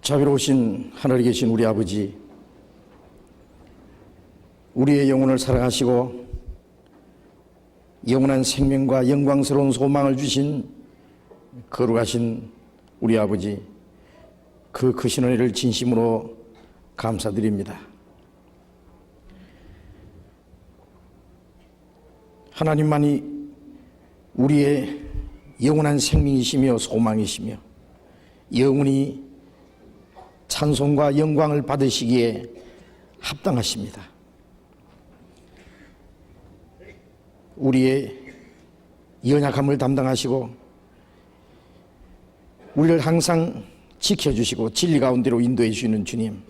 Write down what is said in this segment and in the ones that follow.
자비로우신 하늘에 계신 우리 아버지, 우리의 영혼을 사랑하시고 영원한 생명과 영광스러운 소망을 주신 거룩하신 우리 아버지, 그 크신 은혜를 진심으로 감사드립니다. 하나님만이 우리의 영원한 생명이시며 소망이시며 영원히 찬송과 영광을 받으시기에 합당하십니다. 우리의 연약함을 담당하시고 우리를 항상 지켜주시고 진리 가운데로 인도해 주시는 주님,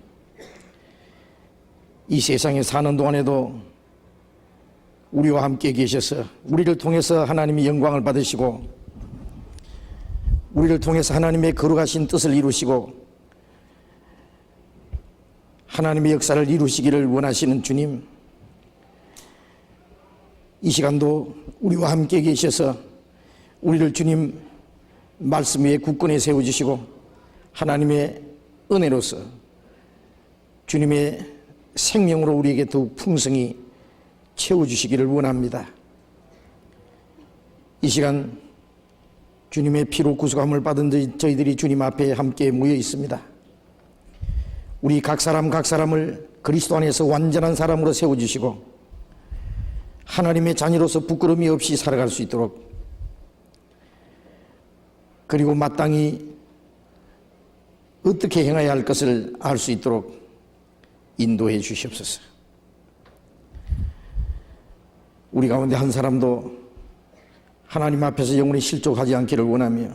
이 세상에 사는 동안에도 우리와 함께 계셔서 우리를 통해서 하나님의 영광을 받으시고 우리를 통해서 하나님의 거룩하신 뜻을 이루시고 하나님의 역사를 이루시기를 원하시는 주님, 이 시간도 우리와 함께 계셔서 우리를 주님 말씀 위에 굳건히 세워주시고 하나님의 은혜로서 주님의 생명으로 우리에게 더욱 풍성히 채워주시기를 원합니다. 이 시간 주님의 피로 구속함을 받은 저희들이 주님 앞에 함께 모여 있습니다. 우리 각 사람을 그리스도 안에서 완전한 사람으로 세워주시고 하나님의 자녀로서 부끄러움이 없이 살아갈 수 있도록, 그리고 마땅히 어떻게 행해야 할 것을 알 수 있도록 인도해 주시옵소서. 우리 가운데 한 사람도 하나님 앞에서 영원히 실족하지 않기를 원하며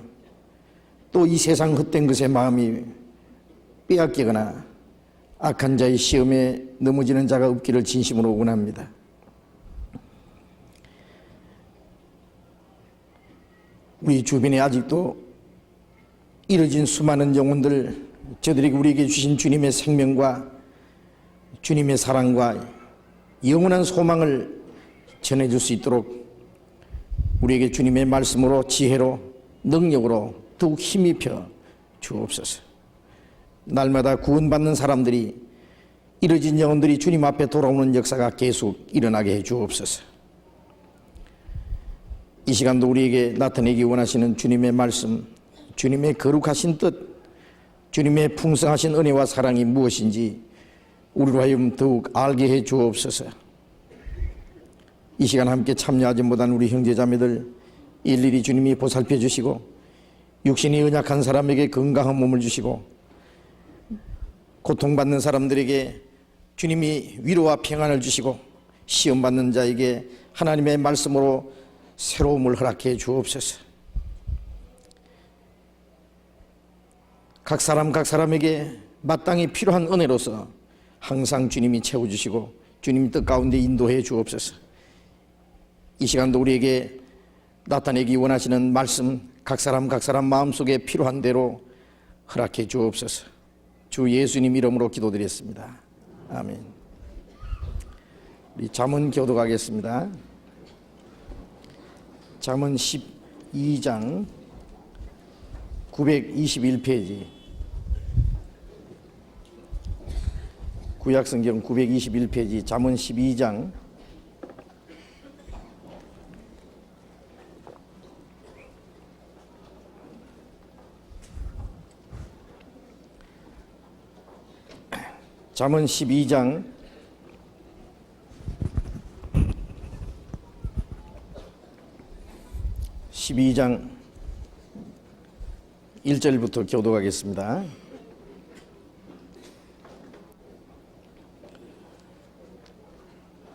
또 이 세상 헛된 것에 마음이 빼앗기거나 악한 자의 시험에 넘어지는 자가 없기를 진심으로 원합니다. 우리 주변에 아직도 이뤄진 수많은 영혼들, 저들에게 우리에게 주신 주님의 생명과 주님의 사랑과 영원한 소망을 전해줄 수 있도록 우리에게 주님의 말씀으로 지혜로 능력으로 더욱 힘입혀 주옵소서. 날마다 구원받는 사람들이, 이뤄진 영혼들이 주님 앞에 돌아오는 역사가 계속 일어나게 해 주옵소서. 이 시간도 우리에게 나타내기 원하시는 주님의 말씀, 주님의 거룩하신 뜻, 주님의 풍성하신 은혜와 사랑이 무엇인지 우리로 하여금 더욱 알게 해 주옵소서. 이 시간 함께 참여하지 못한 우리 형제자매들 일일이 주님이 보살펴 주시고 육신이 연약한 사람에게 건강한 몸을 주시고 고통받는 사람들에게 주님이 위로와 평안을 주시고 시험받는 자에게 하나님의 말씀으로 새로움을 허락해 주옵소서. 각 사람에게 마땅히 필요한 은혜로서 항상 주님이 채워주시고 주님 뜻 가운데 인도해 주옵소서. 이 시간도 우리에게 나타내기 원하시는 말씀 각 사람 마음속에 필요한 대로 허락해 주옵소서. 주 예수님 이름으로 기도드렸습니다. 아멘. 우리 잠언 교독하겠습니다. 잠언 12장 921페이지, 구약성경 921페이지 잠언 12장 잠언 12장 1절부터 교독하겠습니다.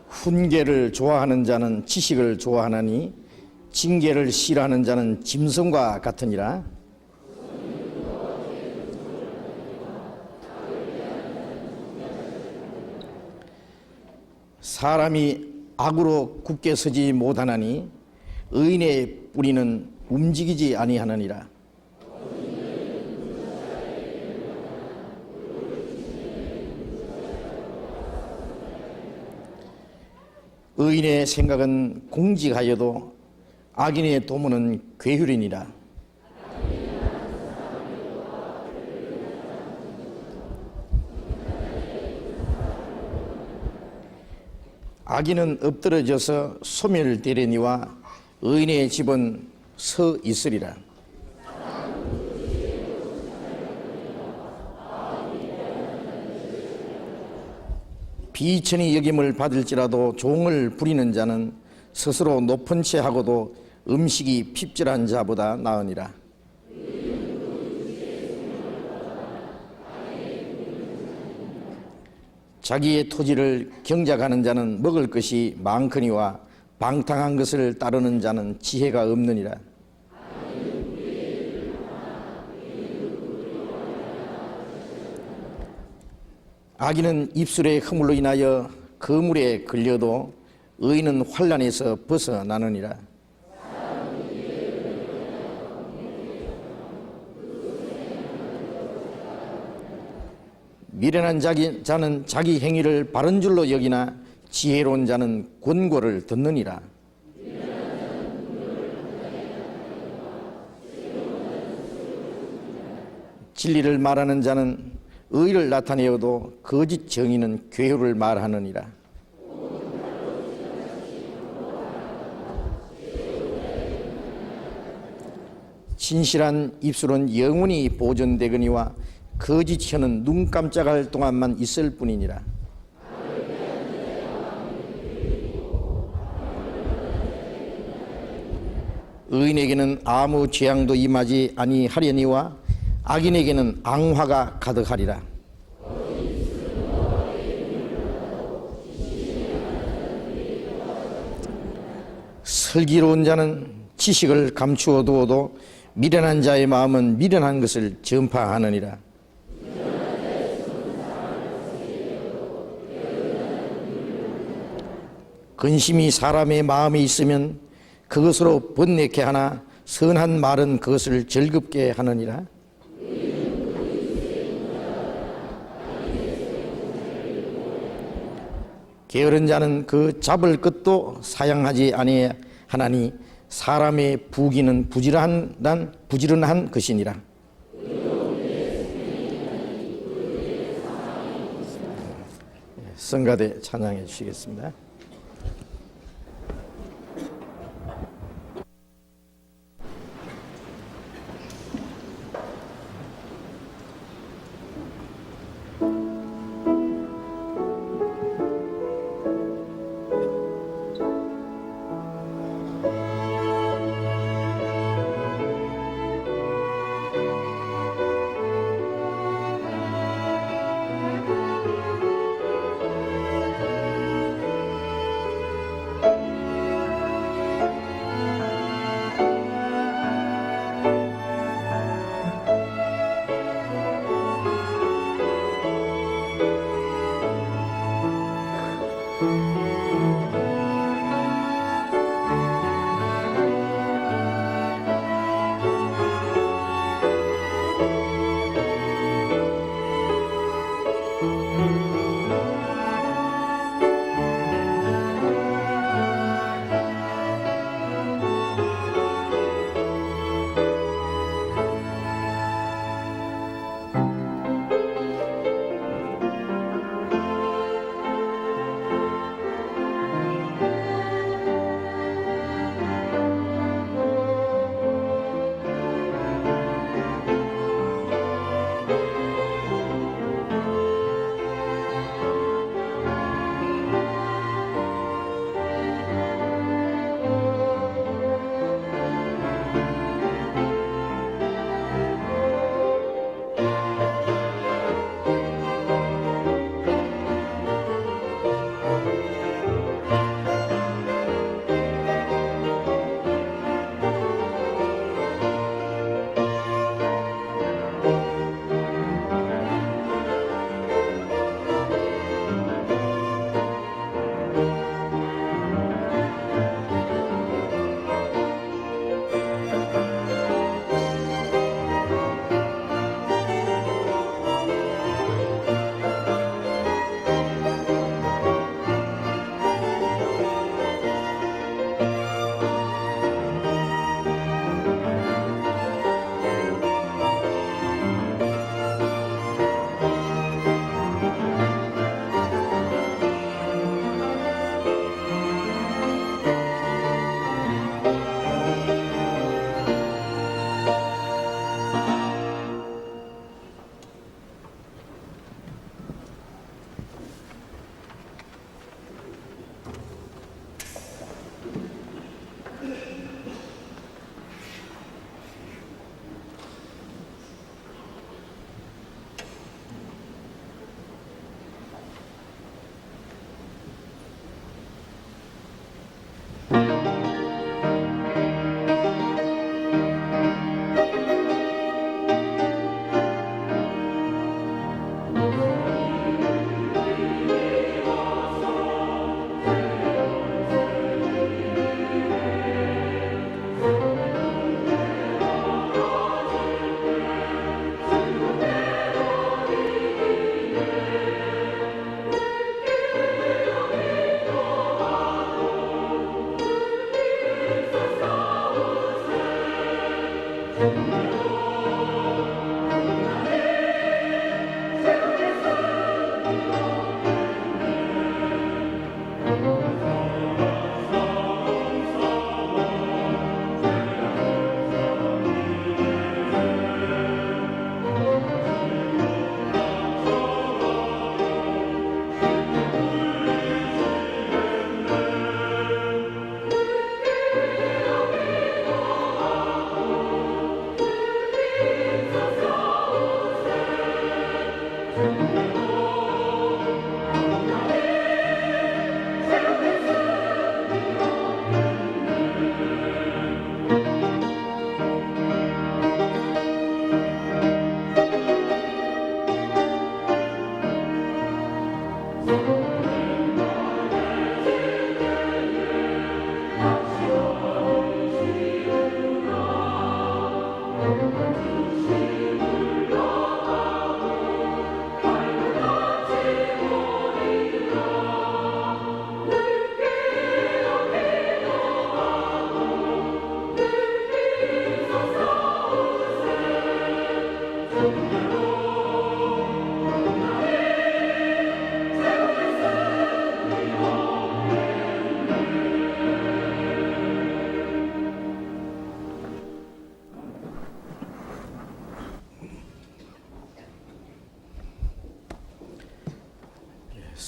훈계를 좋아하는 자는 지식을 좋아하나니 징계를 싫어하는 자는 짐승과 같으니라. 사람이 악으로 굳게 서지 못하나니 의인의 뿌리는 움직이지 아니하느니라. 의인의 생각은 공직하여도 악인의 도모는 괴휼이니라. 악인은 엎드러져서 소멸되려니와 의인의 집은 서 있으리라. 비천히 여김을 받을지라도 종을 부리는 자는 스스로 높은 채 하고도 음식이 핍절한 자보다 나으니라. 자기의 토지를 경작하는 자는 먹을 것이 많거니와 방탕한 것을 따르는 자는 지혜가 없느니라. 악인은 입술의 허물로 인하여 거물에 걸려도 의인은 환난에서 벗어나느니라. 미련한 자는 자기 행위를 바른 줄로 여기나 지혜로운 자는 권고를 듣느니라. 진리를 말하는 자는 의를 나타내어도 거짓 정의는 괴후를 말하느니라. 진실한 입술은 영원히 보존되거니와 거짓 혀는 눈 깜짝할 동안만 있을 뿐이니라. 의인에게는 아무 재앙도 임하지 아니하려니와 악인에게는 앙화가 가득하리라. 슬기로운 자는 지식을 감추어 두어도 미련한 자의 마음은 미련한 것을 전파하느니라. 근심이 사람의 마음에 있으면 그것으로 번뇌케 하나 선한 말은 그것을 즐겁게 하느니라. 게으른 자는 그 잡을 것도 사양하지 아니하나니 사람의 부귀는 부지런한 것이니라. 성가대 찬양해 주시겠습니다.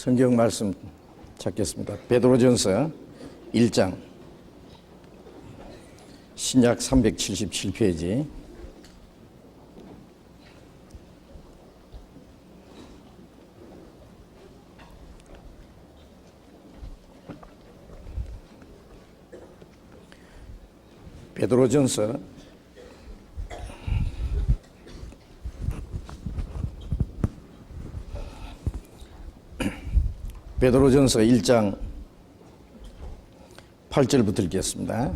성경 말씀 찾겠습니다. 베드로전서 1장 신약 377페이지 베드로전서 1장 8절부터 읽겠습니다.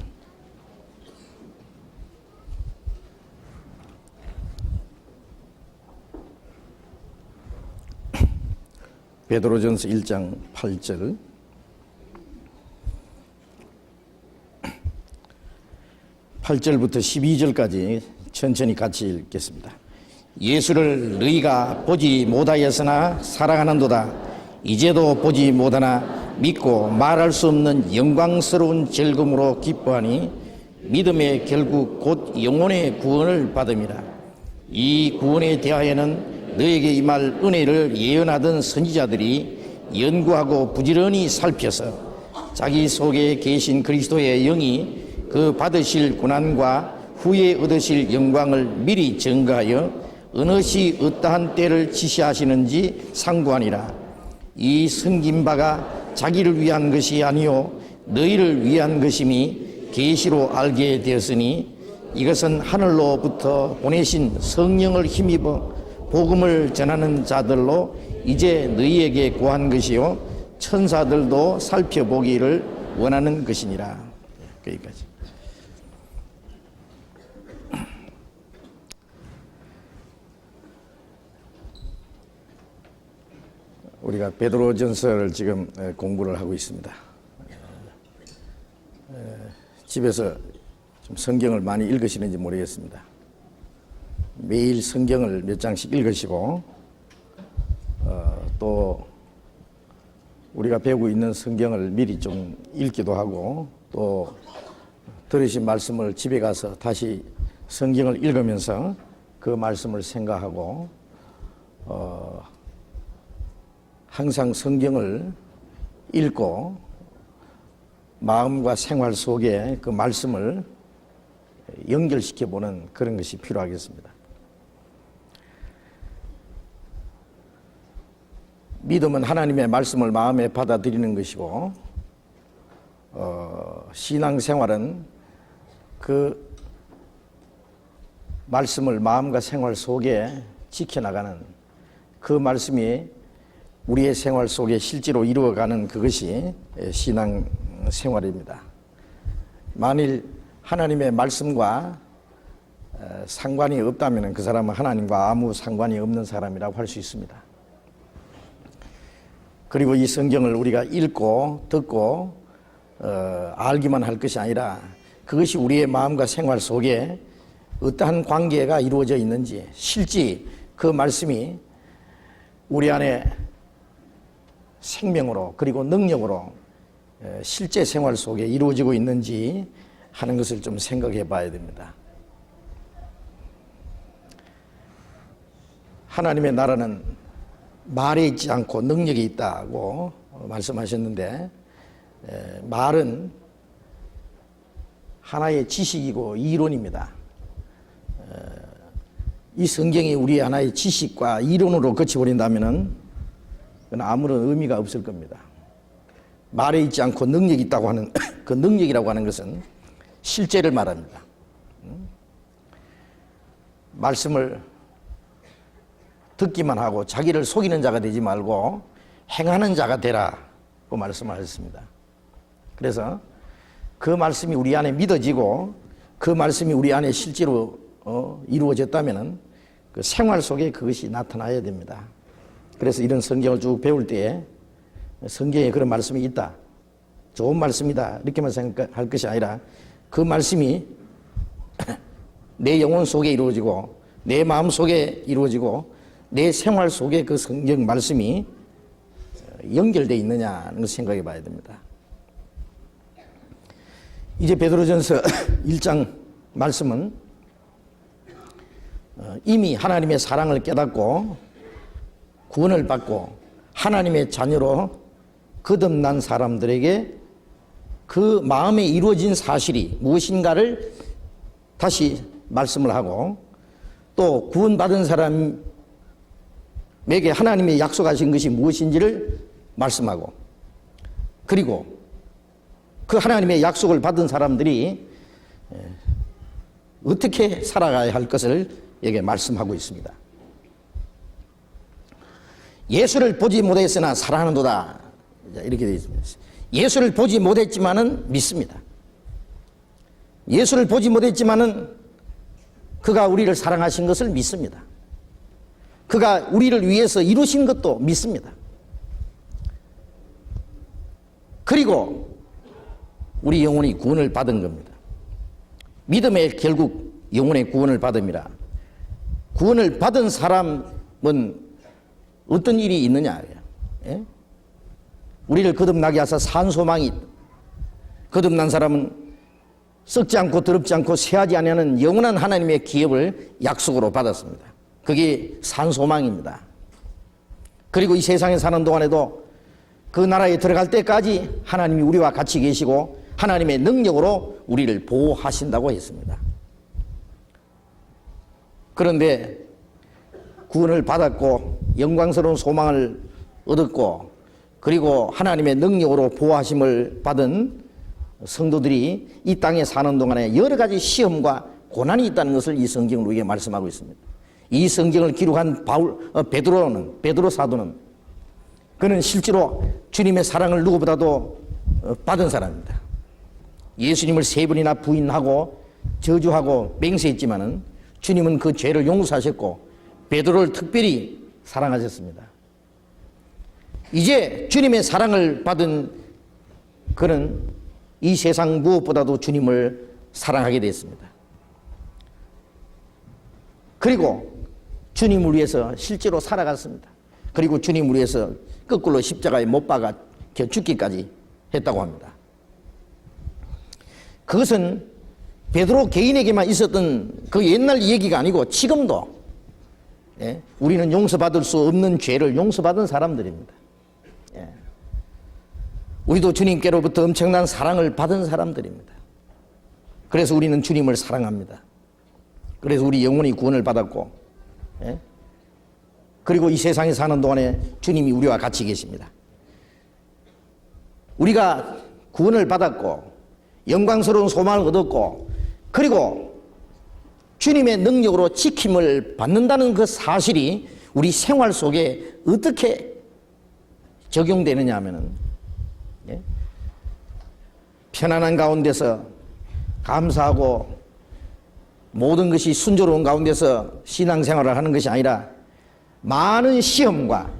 베드로전서 1장 8절. (8절부터) 12절까지 천천히 같이 읽겠습니다. 예수를 너희가 보지 못하였으나 사랑하는도다. 이제도 보지 못하나 믿고 말할 수 없는 영광스러운 즐거움으로 기뻐하니 믿음의 결국 곧 영혼의 구원을 받음이라. 이 구원에 대하여는 너에게 임할 은혜를 예언하던 선지자들이 연구하고 부지런히 살펴서 자기 속에 계신 그리스도의 영이 그 받으실 고난과 후에 얻으실 영광을 미리 증거하여 어느 시 어떠한 때를 지시하시는지 상고하니라. 이 섬긴 바가 자기를 위한 것이 아니요 너희를 위한 것임이 계시로 알게 되었으니 이것은 하늘로부터 보내신 성령을 힘입어 복음을 전하는 자들로 이제 너희에게 고한 것이요 천사들도 살펴보기를 원하는 것이니라. 여기까지. 우리가 베드로전서를 지금 공부를 하고 있습니다. 집에서 좀 성경을 많이 읽으시는지 모르겠습니다. 매일 성경을 몇 장씩 읽으시고 또 우리가 배우고 있는 성경을 미리 좀 읽기도 하고 또 들으신 말씀을 집에 가서 다시 성경을 읽으면서 그 말씀을 생각하고 항상 성경을 읽고 마음과 생활 속에 그 말씀을 연결시켜 보는 그런 것이 필요하겠습니다. 믿음은 하나님의 말씀을 마음에 받아들이는 것이고 신앙생활은 그 말씀을 마음과 생활 속에 지켜나가는 그 말씀이 우리의 생활 속에 실제로 이루어가는 그것이 신앙생활입니다. 만일 하나님의 말씀과 상관이 없다면 그 사람은 하나님과 아무 상관이 없는 사람이라고 할 수 있습니다. 그리고 이 성경을 우리가 읽고 듣고 알기만 할 것이 아니라 그것이 우리의 마음과 생활 속에 어떠한 관계가 이루어져 있는지 실제 그 말씀이 우리 안에 생명으로 그리고 능력으로 실제 생활 속에 이루어지고 있는지 하는 것을 좀 생각해 봐야 됩니다. 하나님의 나라는 말에 있지 않고 능력이 있다고 말씀하셨는데 말은 하나의 지식이고 이론입니다. 이 성경이 우리 하나의 지식과 이론으로 거쳐버린다면 그건 아무런 의미가 없을 겁니다. 말에 있지 않고 능력이 있다고 하는 그 능력이라고 하는 것은 실제를 말합니다. 말씀을 듣기만 하고 자기를 속이는 자가 되지 말고 행하는 자가 되라고 말씀하셨습니다. 그래서 그 말씀이 우리 안에 믿어지고 그 말씀이 우리 안에 실제로 이루어졌다면 그 생활 속에 그것이 나타나야 됩니다. 그래서 이런 성경을 쭉 배울 때에 성경에 그런 말씀이 있다, 좋은 말씀이다 이렇게만 생각할 것이 아니라 그 말씀이 내 영혼 속에 이루어지고 내 마음 속에 이루어지고 내 생활 속에 그 성경 말씀이 연결되어 있느냐는 것을 생각해 봐야 됩니다. 이제 베드로전서 1장 말씀은 이미 하나님의 사랑을 깨닫고 구원을 받고 하나님의 자녀로 거듭난 사람들에게 그 마음에 이루어진 사실이 무엇인가를 다시 말씀을 하고, 또 구원받은 사람에게 하나님이 약속하신 것이 무엇인지를 말씀하고, 그리고 그 하나님의 약속을 받은 사람들이 어떻게 살아가야 할 것을 여기에 말씀하고 있습니다. 예수를 보지 못했으나 사랑하는도다, 이렇게 되어 있습니다. 예수를 보지 못했지만은 믿습니다. 예수를 보지 못했지만은 그가 우리를 사랑하신 것을 믿습니다. 그가 우리를 위해서 이루신 것도 믿습니다. 그리고 우리 영혼이 구원을 받은 겁니다. 믿음에 결국 영혼의 구원을 받음이라. 구원을 받은 사람은 어떤 일이 있느냐? 예? 우리를 거듭나게 하사 산 소망이, 거듭난 사람은 썩지 않고 더럽지 않고 쇠하지 아니하는 영원한 하나님의 기업을 약속으로 받았습니다. 그게 산 소망입니다. 그리고 이 세상에 사는 동안에도 그 나라에 들어갈 때까지 하나님이 우리와 같이 계시고 하나님의 능력으로 우리를 보호하신다고 했습니다. 그런데 구원을 받았고 영광스러운 소망을 얻었고, 그리고 하나님의 능력으로 보호하심을 받은 성도들이 이 땅에 사는 동안에 여러 가지 시험과 고난이 있다는 것을 이 성경을 우리에게 말씀하고 있습니다. 이 성경을 기록한 베드로 사도는, 그는 실제로 주님의 사랑을 누구보다도 받은 사람입니다. 예수님을 3번이나 부인하고 저주하고 맹세했지만은 주님은 그 죄를 용서하셨고 베드로를 특별히 사랑하셨습니다. 이제 주님의 사랑을 받은 그는 이 세상 무엇보다도 주님을 사랑하게 됐습니다. 그리고 주님을 위해서 실제로 살아갔습니다. 그리고 주님을 위해서 거꾸로 십자가에 못 박아 죽기까지 했다고 합니다. 그것은 베드로 개인에게만 있었던 그 옛날 얘기가 아니고 지금도 우리는 용서받을 수 없는 죄를 용서받은 사람들입니다. 우리도 주님께로부터 엄청난 사랑을 받은 사람들입니다. 그래서 우리는 주님을 사랑합니다. 그래서 우리 영혼이 구원을 받았고, 그리고 이 세상에 사는 동안에 주님이 우리와 같이 계십니다. 우리가 구원을 받았고 영광스러운 소망을 얻었고, 그리고 주님의 능력으로 지킴을 받는다는 그 사실이 우리 생활 속에 어떻게 적용되느냐 하면은, 편안한 가운데서 감사하고 모든 것이 순조로운 가운데서 신앙생활을 하는 것이 아니라 많은 시험과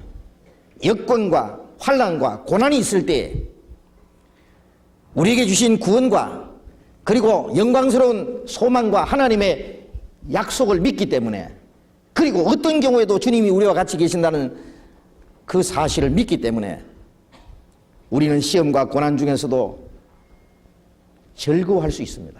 여건과 환난과 고난이 있을 때 우리에게 주신 구원과 그리고 영광스러운 소망과 하나님의 약속을 믿기 때문에, 그리고 어떤 경우에도 주님이 우리와 같이 계신다는 그 사실을 믿기 때문에 우리는 시험과 고난 중에서도 즐거워할 수 있습니다.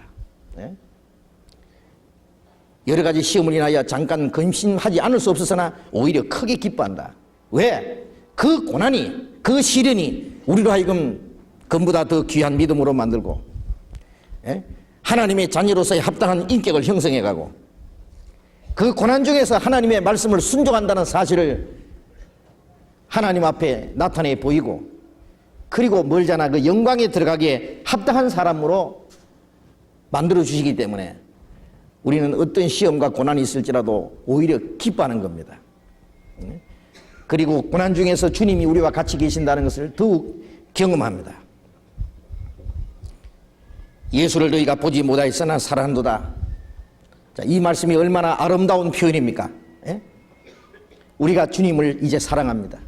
여러 가지 시험을 인하여 잠깐 근심하지 않을 수 없어서나 오히려 크게 기뻐한다. 왜? 그 고난이, 그 시련이 우리로 하여금 금보다 더 귀한 믿음으로 만들고 하나님의 자녀로서의 합당한 인격을 형성해가고, 그 고난 중에서 하나님의 말씀을 순종한다는 사실을 하나님 앞에 나타내 보이고, 그리고 멀잖아 그 영광에 들어가기에 합당한 사람으로 만들어 주시기 때문에 우리는 어떤 시험과 고난이 있을지라도 오히려 기뻐하는 겁니다. 그리고 고난 중에서 주님이 우리와 같이 계신다는 것을 더욱 경험합니다. 예수를 너희가 보지 못하였으나 사랑한도다. 자, 이 말씀이 얼마나 아름다운 표현입니까? 우리가 주님을 이제 사랑합니다.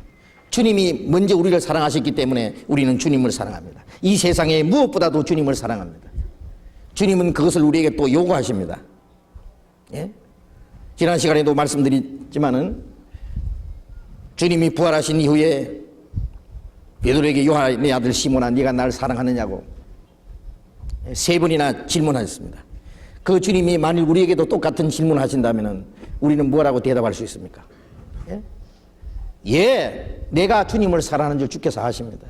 주님이 먼저 우리를 사랑하셨기 때문에 우리는 주님을 사랑합니다. 이 세상에 무엇보다도 주님을 사랑합니다. 주님은 그것을 우리에게 또 요구하십니다. 지난 시간에도 말씀드렸지만은 주님이 부활하신 이후에 베드로에게 요한의 아들 시몬아 네가 나를 사랑하느냐고 3번이나 질문하셨습니다. 그 주님이 만일 우리에게도 똑같은 질문을 하신다면 우리는 뭐라고 대답할 수 있습니까? 예, 내가 주님을 사랑하는 줄 주께서 아십니다.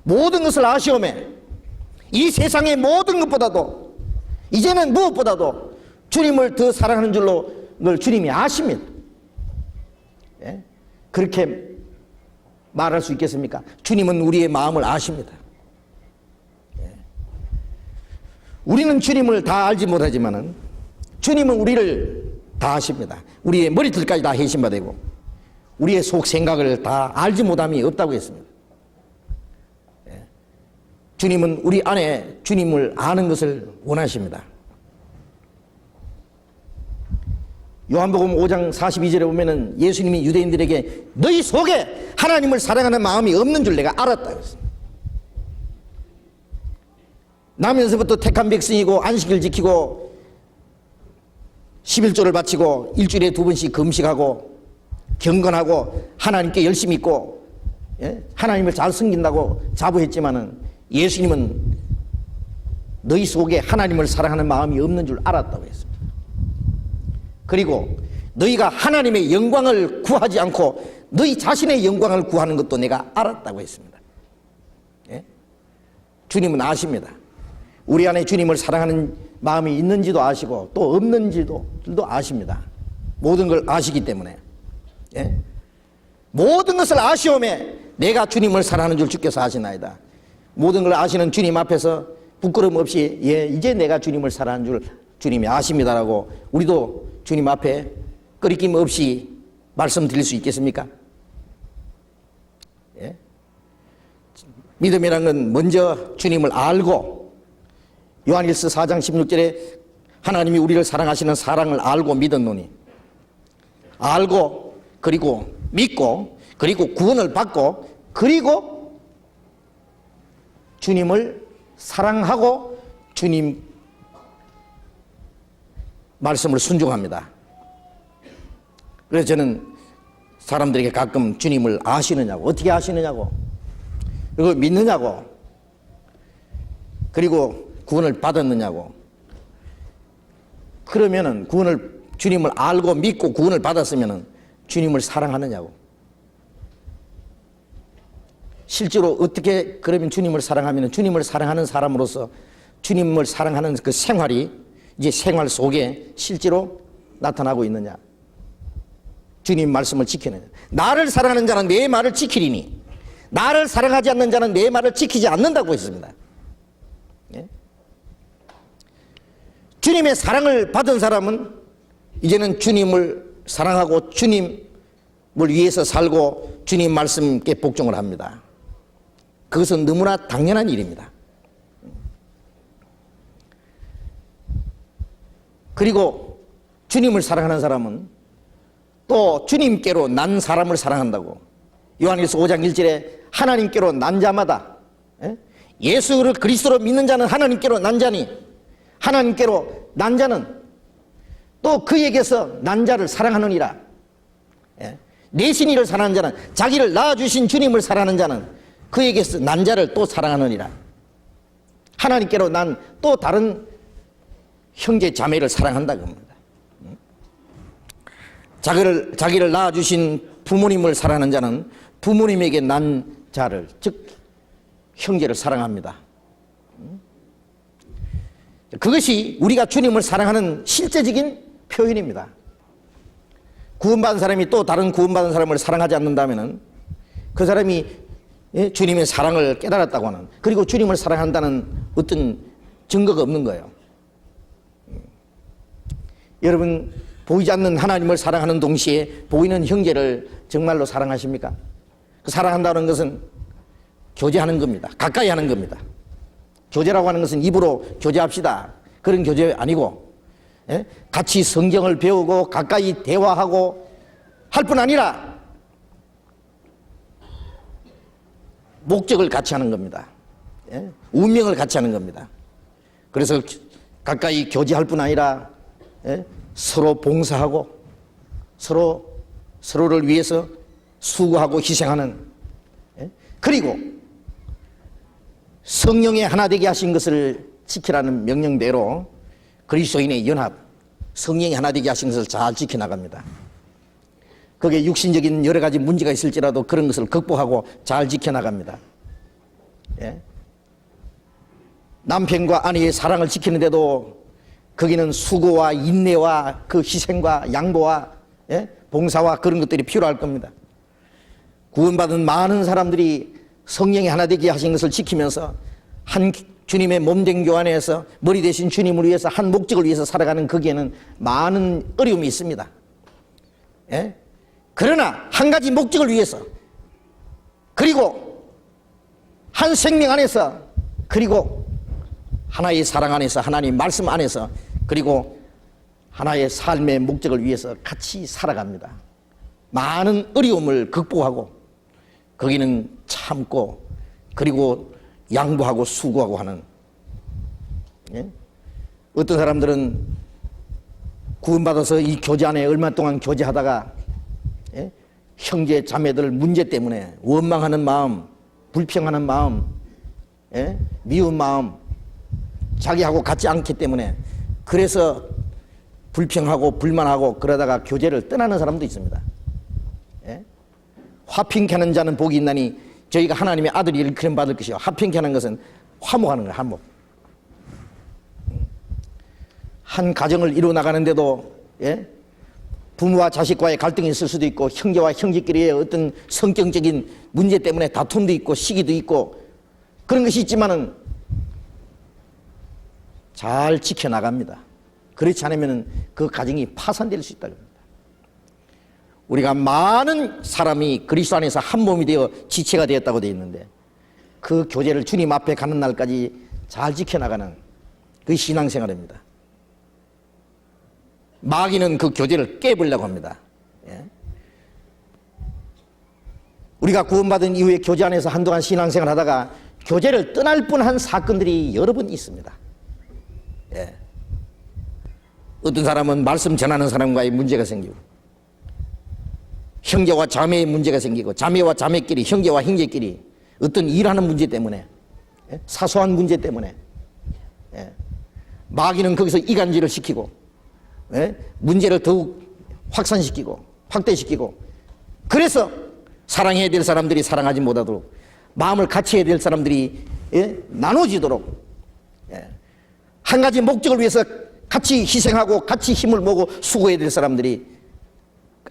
모든 것을 아시오매 이 세상의 모든 것보다도 이제는 무엇보다도 주님을 더 사랑하는 줄로 걸 주님이 아십니다. 예? 그렇게 말할 수 있겠습니까? 주님은 우리의 마음을 아십니다. 예. 우리는 주님을 다 알지 못하지만은 주님은 우리를 다 아십니다. 우리의 머리털까지 다 해심받고 우리의 속 생각을 다 알지 못함이 없다고 했습니다. 예. 주님은 우리 안에 주님을 아는 것을 원하십니다. 요한복음 5장 42절에 보면은 예수님이 유대인들에게 너희 속에 하나님을 사랑하는 마음이 없는 줄 내가 알았다 그랬습니다. 나면서부터 택한 백성이고 안식일 지키고 11조를 바치고 일주일에 2번씩 금식하고 경건하고 하나님께 열심히 있고 예? 하나님을 잘 섬긴다고 자부했지만은 예수님은 너희 속에 하나님을 사랑하는 마음이 없는 줄 알았다고 했습니다. 그리고 너희가 하나님의 영광을 구하지 않고 너희 자신의 영광을 구하는 것도 내가 알았다고 했습니다. 예? 주님은 아십니다. 우리 안에 주님을 사랑하는 마음이 있는지도 아시고 또 없는지도 아십니다. 모든 걸 아시기 때문에 예? 모든 것을 아시오매 내가 주님을 사랑하는 줄 주께서 아시나이다. 모든 걸 아시는 주님 앞에서 부끄러움 없이 예, 이제 내가 주님을 사랑하는 줄 주님이 아십니다라고 우리도 주님 앞에 꺼리낌 없이 말씀드릴 수 있겠습니까? 예? 믿음이라는 건 먼저 주님을 알고 요한일서 4장 16절에 하나님이 우리를 사랑하시는 사랑을 알고 믿었노니 알고 그리고 믿고 그리고 구원을 받고 그리고 주님을 사랑하고 주님 말씀을 순종합니다. 그래서 저는 사람들에게 가끔 주님을 아시느냐고 어떻게 아시느냐고 그리고 믿느냐고 그리고 구원을 받았느냐고 그러면은 주님을 알고 믿고 구원을 받았으면은 주님을 사랑하느냐고 실제로 어떻게 그러면 주님을 사랑하면 주님을 사랑하는 사람으로서 주님을 사랑하는 그 생활이 이제 생활 속에 실제로 나타나고 있느냐 주님 말씀을 지키느냐 나를 사랑하는 자는 내 말을 지키리니 나를 사랑하지 않는 자는 내 말을 지키지 않는다고 했습니다. 예? 주님의 사랑을 받은 사람은 이제는 주님을 사랑하고 주님을 위해서 살고 주님 말씀께 복종을 합니다. 그것은 너무나 당연한 일입니다. 그리고 주님을 사랑하는 사람은 또 주님께로 난 사람을 사랑한다고 요한일서 5장 1절에 하나님께로 난 자마다 예수를 그리스도로 믿는 자는 하나님께로 난 자니 하나님께로 난 자는 또 그에게서 난 자를 사랑하느니라. 내신이를 사랑하는 자는 자기를 낳아주신 주님을 사랑하는 자는 그에게서 난 자를 또 사랑하느니라. 하나님께로 난 또 다른 형제 자매를 사랑한다 그럽니다. 자기를 낳아주신 부모님을 사랑하는 자는 부모님에게 난 자를 즉 형제를 사랑합니다. 그것이 우리가 주님을 사랑하는 실제적인 표현입니다. 구원받은 사람이 또 다른 구원받은 사람을 사랑하지 않는다면 그 사람이 주님의 사랑을 깨달았다고 하는 그리고 주님을 사랑한다는 어떤 증거가 없는 거예요. 여러분 보이지 않는 하나님을 사랑하는 동시에 보이는 형제를 정말로 사랑하십니까? 사랑한다는 것은 교제하는 겁니다. 가까이 하는 겁니다. 교제라고 하는 것은 입으로 교제합시다 그런 교제 아니고 같이 성경을 배우고 가까이 대화하고 할 뿐 아니라 목적을 같이 하는 겁니다. 운명을 같이 하는 겁니다. 그래서 가까이 교제할 뿐 아니라 서로 봉사하고 서로를 위해서 수고하고 희생하는 그리고 성령의 하나 되게 하신 것을 지키라는 명령대로 그리스도인의 연합 성령이 하나 되게 하신 것을 잘 지켜나갑니다. 그게 육신적인 여러 가지 문제가 있을지라도 그런 것을 극복하고 잘 지켜나갑니다. 예? 남편과 아내의 사랑을 지키는데도 거기는 수고와 인내와 그 희생과 양보와 예? 봉사와 그런 것들이 필요할 겁니다. 구원받은 많은 사람들이 성령이 하나 되게 하신 것을 지키면서 한 주님의 몸된 교환에서 머리 대신 주님을 위해서 한 목적을 위해서 살아가는 거기에는 많은 어려움이 있습니다. 예? 그러나 한 가지 목적을 위해서, 그리고 한 생명 안에서, 그리고 하나의 사랑 안에서, 하나님 말씀 안에서, 그리고 하나의 삶의 목적을 위해서 같이 살아갑니다. 많은 어려움을 극복하고 거기는 참고 그리고 양보하고 수고하고 하는, 예? 어떤 사람들은 구원받아서 이 교제 안에 얼마 동안 교제하다가 예? 형제 자매들 문제 때문에 원망하는 마음, 불평하는 마음, 예? 미운 마음, 자기하고 같지 않기 때문에 그래서 불평하고 불만하고 그러다가 교제를 떠나는 사람도 있습니다. 예? 화평케 하는 자는 복이 있나니 저희가 하나님의 아들이 일컬음 받을 것이요. 화평케 하는 것은 화목하는 거예요. 화목. 한 가정을 이루어나가는데도 예? 부모와 자식과의 갈등이 있을 수도 있고 형제와 형제끼리의 어떤 성격적인 문제 때문에 다툼도 있고 시기도 있고 그런 것이 있지만은 잘 지켜나갑니다. 그렇지 않으면 그 가정이 파산될 수 있다고 합니다. 우리가 많은 사람이 그리스도 안에서 한 몸이 되어 지체가 되었다고 되어 있는데 그 교제를 주님 앞에 가는 날까지 잘 지켜나가는 그 신앙생활입니다. 마귀는 그 교제를 깨버리려고 합니다. 예? 우리가 구원받은 이후에 교제 안에서 한동안 신앙생활 하다가 교제를 떠날 뻔한 사건들이 여러 번 있습니다. 예. 어떤 사람은 말씀 전하는 사람과의 문제가 생기고 형제와 자매의 문제가 생기고 자매와 자매끼리 형제와 형제끼리 어떤 일하는 문제 때문에 예? 사소한 문제 때문에 예? 마귀는 거기서 이간질을 시키고 예? 문제를 더욱 확산시키고 확대시키고 그래서 사랑해야 될 사람들이 사랑하지 못하도록 마음을 같이 해야 될 사람들이 예? 나눠지도록 예? 한 가지 목적을 위해서 같이 희생하고 같이 힘을 모으고 수고해야 될 사람들이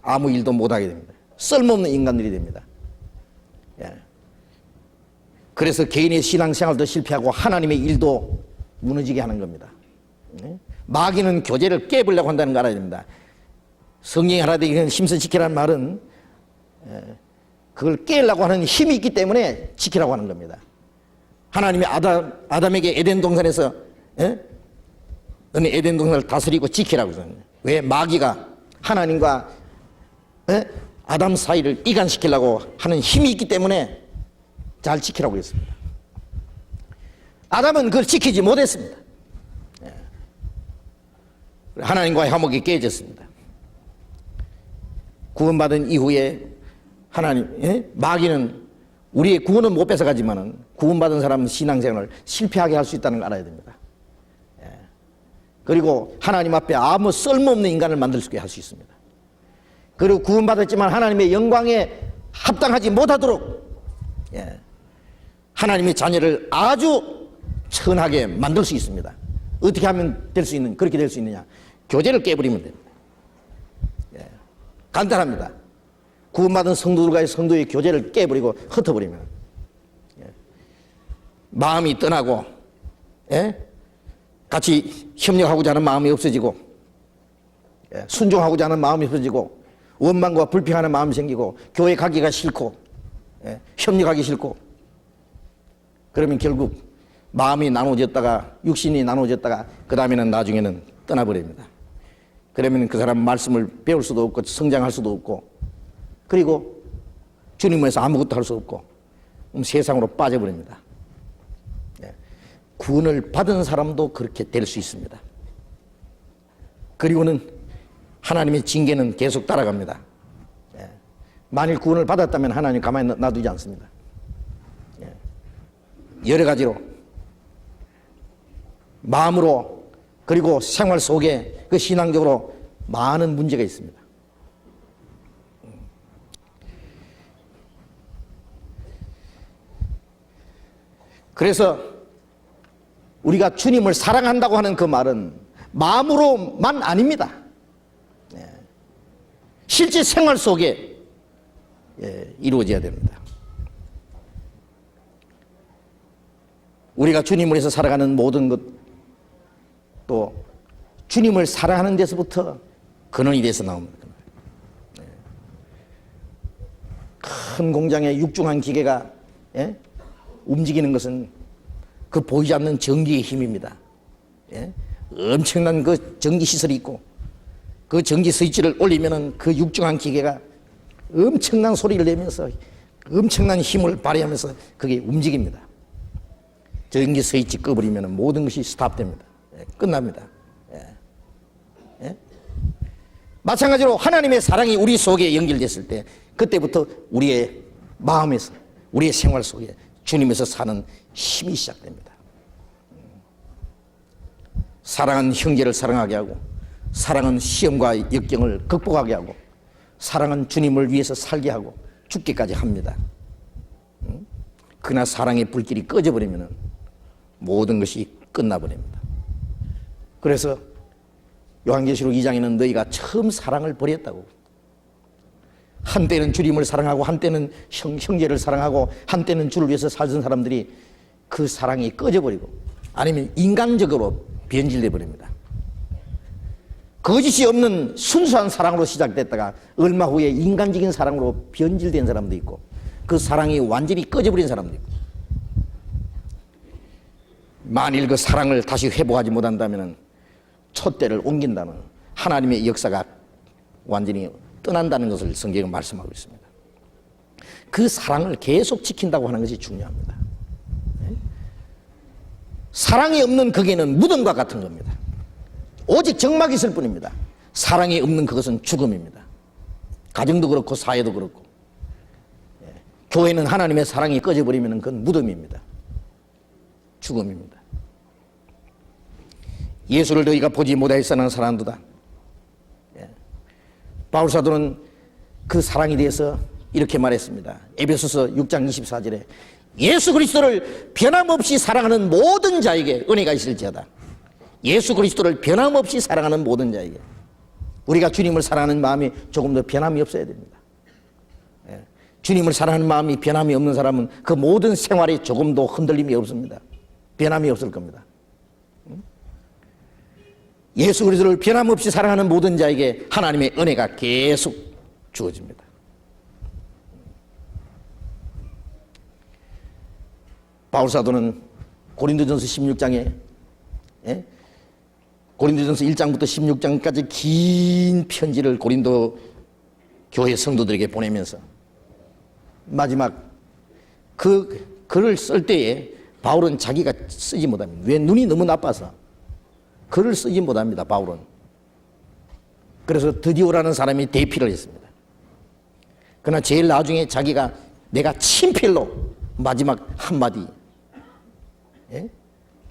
아무 일도 못하게 됩니다. 쓸모없는 인간들이 됩니다. 예. 그래서 개인의 신앙생활도 실패하고 하나님의 일도 무너지게 하는 겁니다. 예. 마귀는 교제를 깨버리려고 한다는 거 알아야 됩니다. 성령이 하나 되기는 힘써 지키라는 말은 그걸 깨려고 하는 힘이 있기 때문에 지키라고 하는 겁니다. 하나님이 아담에게 에덴 동산에서 너는 에덴 동산을 다스리고 지키라고 했어요. 왜? 마귀가 하나님과 아담 사이를 이간시키려고 하는 힘이 있기 때문에 잘 지키라고 했습니다. 아담은 그걸 지키지 못했습니다. 하나님과의 화목이 깨졌습니다. 구원받은 이후에 마귀는 우리의 구원은 못 뺏어가지만은 구원받은 사람은 신앙생활을 실패하게 할 수 있다는 걸 알아야 됩니다. 그리고 하나님 앞에 아무 쓸모없는 인간을 만들 수 있게 할 수 있습니다. 그리고 구원받았지만 하나님의 영광에 합당하지 못하도록 하나님의 자녀를 아주 천하게 만들 수 있습니다. 어떻게 하면 그렇게 될 수 있느냐? 교제를 깨버리면 됩니다. 간단합니다. 구원받은 성도들과의 성도의 교제를 깨버리고 흩어버리면 마음이 떠나고 같이 협력하고자 하는 마음이 없어지고 순종하고자 하는 마음이 없어지고 원망과 불평하는 마음이 생기고 교회 가기가 싫고 협력하기 싫고 그러면 결국 마음이 나눠졌다가 육신이 나눠졌다가 그 다음에는 나중에는 떠나버립니다. 그러면 그 사람 말씀을 배울 수도 없고 성장할 수도 없고 그리고 주님에서 아무것도 할 수 없고 세상으로 빠져버립니다. 구원을 받은 사람도 그렇게 될 수 있습니다. 그리고는 하나님의 징계는 계속 따라갑니다. 만일 구원을 받았다면 하나님 가만히 놔두지 않습니다. 여러 가지로 마음으로 그리고 생활 속에 그 신앙적으로 많은 문제가 있습니다. 그래서 우리가 주님을 사랑한다고 하는 그 말은 마음으로만 아닙니다. 실제 생활 속에 이루어져야 됩니다. 우리가 주님을 위해서 살아가는 모든 것, 또 주님을 사랑하는 데서부터 근원이 돼서 나옵니다. 큰 공장의 육중한 기계가 움직이는 것은 그 보이지 않는 전기의 힘입니다. 엄청난 그 전기 시설이 있고 그 전기 스위치를 올리면은 그 육중한 기계가 엄청난 소리를 내면서 엄청난 힘을 발휘하면서 그게 움직입니다. 전기 스위치 꺼버리면 모든 것이 스탑됩니다. 끝납니다. 마찬가지로 하나님의 사랑이 우리 속에 연결됐을 때 그때부터 우리의 마음에서 우리의 생활 속에 주님에서 사는 힘이 시작됩니다. 사랑은 형제를 사랑하게 하고, 사랑은 시험과 역경을 극복하게 하고, 사랑은 주님을 위해서 살게 하고 죽기까지 합니다. 그러나 사랑의 불길이 꺼져버리면 모든 것이 끝나버립니다. 그래서 요한계시록 2장에는 너희가 처음 사랑을 버렸다고, 한때는 주님을 사랑하고 한때는 형제를 사랑하고 한때는 주를 위해서 살던 사람들이 그 사랑이 꺼져버리고 아니면 인간적으로 변질돼 버립니다. 거짓이 없는 순수한 사랑으로 시작됐다가 얼마 후에 인간적인 사랑으로 변질된 사람도 있고 그 사랑이 완전히 꺼져버린 사람도 있고, 만일 그 사랑을 다시 회복하지 못한다면 촛대를 옮긴다는 하나님의 역사가 완전히 떠난다는 것을 성경은 말씀하고 있습니다. 그 사랑을 계속 지킨다고 하는 것이 중요합니다. 사랑이 없는 거기에는 무덤과 같은 겁니다. 오직 적막이 있을 뿐입니다. 사랑이 없는 그것은 죽음입니다. 가정도 그렇고 사회도 그렇고, 교회는 하나님의 사랑이 꺼져버리면 그건 무덤입니다. 죽음입니다. 예수를 너희가 보지 못하였으나 사랑한도다. 바울사도는 그 사랑에 대해서 이렇게 말했습니다. 에베소서 6장 24절에 예수 그리스도를 변함없이 사랑하는 모든 자에게 은혜가 있을지어다. 예수 그리스도를 변함없이 사랑하는 모든 자에게, 우리가 주님을 사랑하는 마음이 조금 더 변함이 없어야 됩니다. 주님을 사랑하는 마음이 변함이 없는 사람은 그 모든 생활에 조금도 흔들림이 없습니다. 변함이 없을 겁니다. 예수 그리스도를 변함없이 사랑하는 모든 자에게 하나님의 은혜가 계속 주어집니다. 바울사도는 고린도전서 16장에 고린도전서 1장부터 16장까지 긴 편지를 고린도 교회 성도들에게 보내면서 마지막 그 글을 쓸 때에 바울은 자기가 쓰지 못합니다. 왜? 눈이 너무 나빠서 글을 쓰지 못합니다. 바울은. 그래서 드디어라는 사람이 대피를 했습니다. 그러나 제일 나중에 자기가 내가 친필로 마지막 한마디,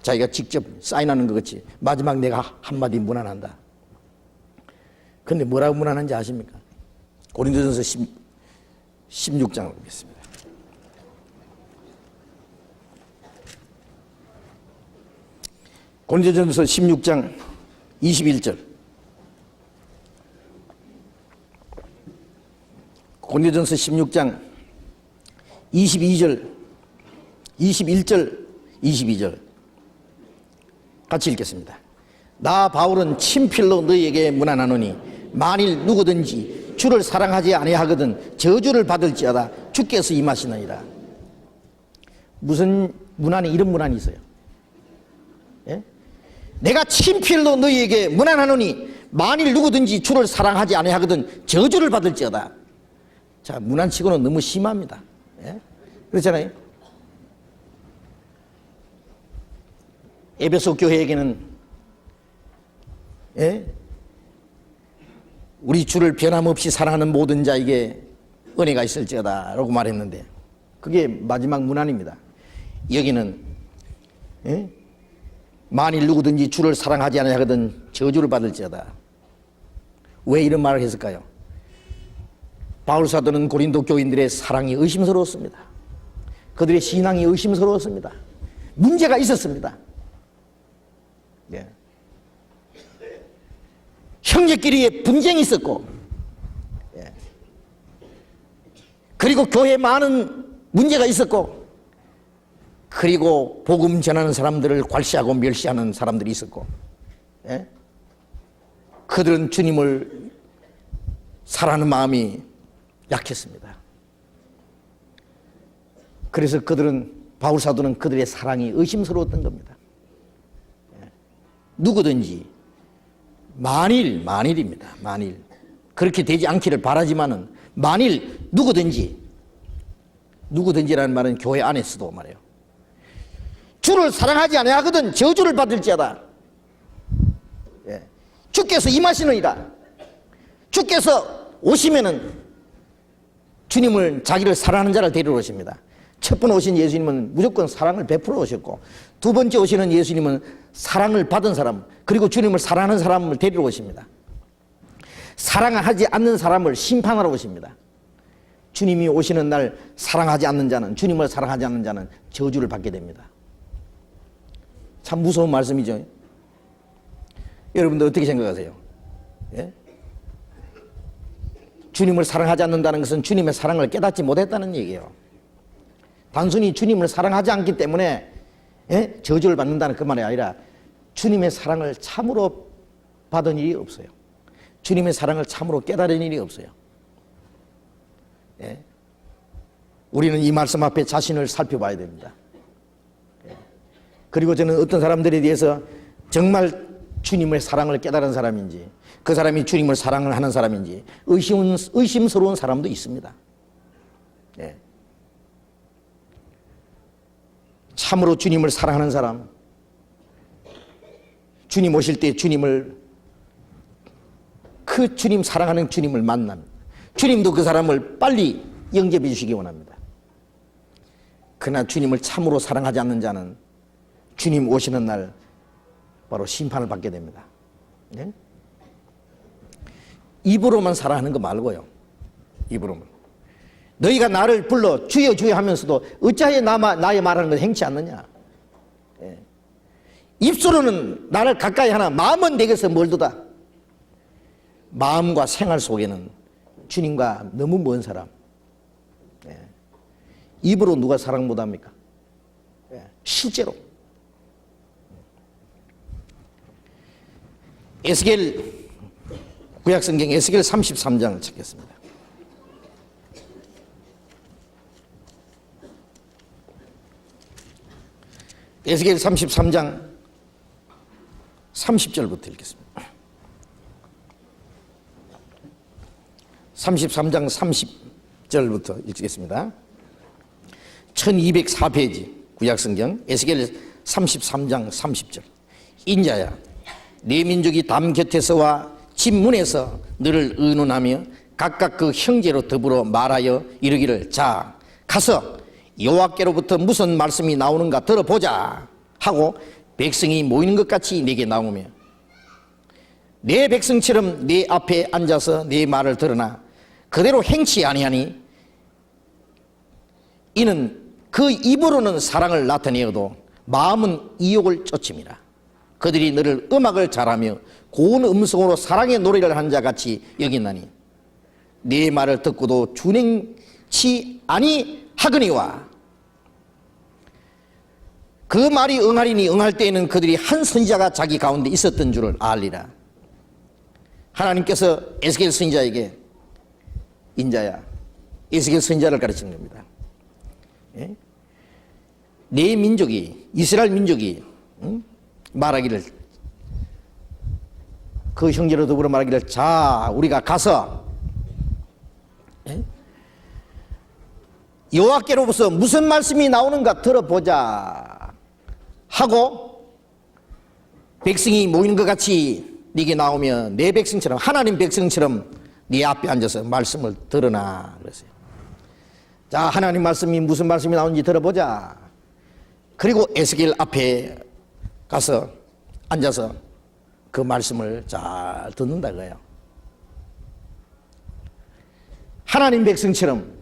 자기가 직접 사인하는 것 같이 마지막 내가 한마디 문안한다. 그런데 뭐라고 문안한지 아십니까? 고린도전서 16장을 보겠습니다. 고린도전서 16장 21절. 고린도전서 16장 22절, 21절, 22절 같이 읽겠습니다. 나 바울은 친필로 너희에게 문안하노니 만일 누구든지 주를 사랑하지 아니하거든 저주를 받을지어다. 주께서 임하시느니라. 무슨 문안이, 이런 문안이 있어요. 내가 친필로 너희에게 문안하노니 만일 누구든지 주를 사랑하지 아니하거든 저주를 받을지어다. 자, 문안치고는 너무 심합니다. 그렇잖아요. 에베소 교회에게는 우리 주를 변함없이 사랑하는 모든 자에게 은혜가 있을지어다 라고 말했는데 그게 마지막 문안입니다. 여기는 만일 누구든지 주를 사랑하지 아니하거든 저주를 받을지어다. 왜 이런 말을 했을까요? 바울사도는 고린도 교인들의 사랑이 의심스러웠습니다. 그들의 신앙이 의심스러웠습니다. 문제가 있었습니다. 예. 형제끼리의 분쟁이 있었고, 예. 그리고 교회에 많은 문제가 있었고, 그리고 복음 전하는 사람들을 괄시하고 멸시하는 사람들이 있었고, 예? 그들은 주님을 사랑하는 마음이 약했습니다. 그래서 바울 사도는 그들의 사랑이 의심스러웠던 겁니다. 예. 누구든지 만일입니다. 만일 그렇게 되지 않기를 바라지만은 만일 누구든지라는 말은 교회 안에서도 말해요. 주를 사랑하지 아니하거든 저주를 받을지어다. 예. 주께서 임하시느니라. 주께서 오시면은 주님을 자기를 사랑하는 자를 데리러 오십니다. 첫 번 오신 예수님은 무조건 사랑을 베풀어 오셨고, 두 번째 오시는 예수님은 사랑을 받은 사람, 그리고 주님을 사랑하는 사람을 데리러 오십니다. 사랑하지 않는 사람을 심판하러 오십니다. 주님이 오시는 날 사랑하지 않는 자는, 주님을 사랑하지 않는 자는 저주를 받게 됩니다. 참 무서운 말씀이죠. 여러분들 어떻게 생각하세요? 예? 주님을 사랑하지 않는다는 것은 주님의 사랑을 깨닫지 못했다는 얘기예요. 단순히 주님을 사랑하지 않기 때문에 저주를 받는다는 그 말이 아니라 주님의 사랑을 참으로 받은 일이 없어요. 주님의 사랑을 참으로 깨달은 일이 없어요. 예? 우리는 이 말씀 앞에 자신을 살펴봐야 됩니다. 예? 그리고 저는 어떤 사람들에 대해서 정말 주님의 사랑을 깨달은 사람인지, 그 사람이 주님을 사랑을 하는 사람인지 의심스러운 사람도 있습니다. 예. 참으로 주님을 사랑하는 사람, 주님 오실 때 그 주님 사랑하는 주님을 만납니다. 주님도 그 사람을 빨리 영접해 주시기 원합니다. 그러나 주님을 참으로 사랑하지 않는 자는 주님 오시는 날 바로 심판을 받게 됩니다. 네? 입으로만 사랑하는 거 말고요. 입으로만. 너희가 나를 불러 주여 주여 하면서도 어찌하여 나의 말하는 걸 행치 않느냐. 예. 입술로는 나를 가까이 하나 마음은 내게서 멀도다. 마음과 생활 속에는 주님과 너무 먼 사람. 예. 입으로 누가 사랑 못합니까? 예. 실제로. 에스겔 구약성경 에스겔 33장을 찾겠습니다. 에스겔 33장 30절부터 읽겠습니다. 33장 30절부터 읽겠습니다. 1204페이지 구약성경 에스겔 33장 30절. 인자야, 네 민족이 담 곁에서와 집 문에서 너를 의논하며 각각 그 형제로 더불어 말하여 이르기를, 자 가서 여호와께로부터 무슨 말씀이 나오는가 들어보자 하고 백성이 모이는 것 같이 네게 나오며 내 백성처럼 네 앞에 앉아서 네 말을 들으나 그대로 행치 아니하니 이는 그 입으로는 사랑을 나타내어도 마음은 이욕을 쫓음이라. 그들이 너를 음악을 잘하며 고운 음성으로 사랑의 노래를 하는 자 같이 여기나니 네 말을 듣고도 준행치 아니하거니와 그 말이 응하리니 응할 때에는 그들이 한 선지자가 자기 가운데 있었던 줄을 알리라. 하나님께서 에스겔 선지자에게, 인자야, 에스겔 선지자를 가르치는 겁니다. 예? 내 민족이, 이스라엘 민족이 말하기를, 그 형제로 더불어 말하기를, 자 우리가 가서 여호와께로부터 무슨 말씀이 나오는가 들어보자 하고 백성이 모이는 것 같이 네게 나오며 내 백성처럼, 하나님 백성처럼 네 앞에 앉아서 말씀을 들으나 그랬어요. 자, 하나님 말씀이 무슨 말씀이 나오는지 들어보자. 그리고 에스겔 앞에 가서 앉아서 그 말씀을 잘 듣는다 그거예요. 하나님 백성처럼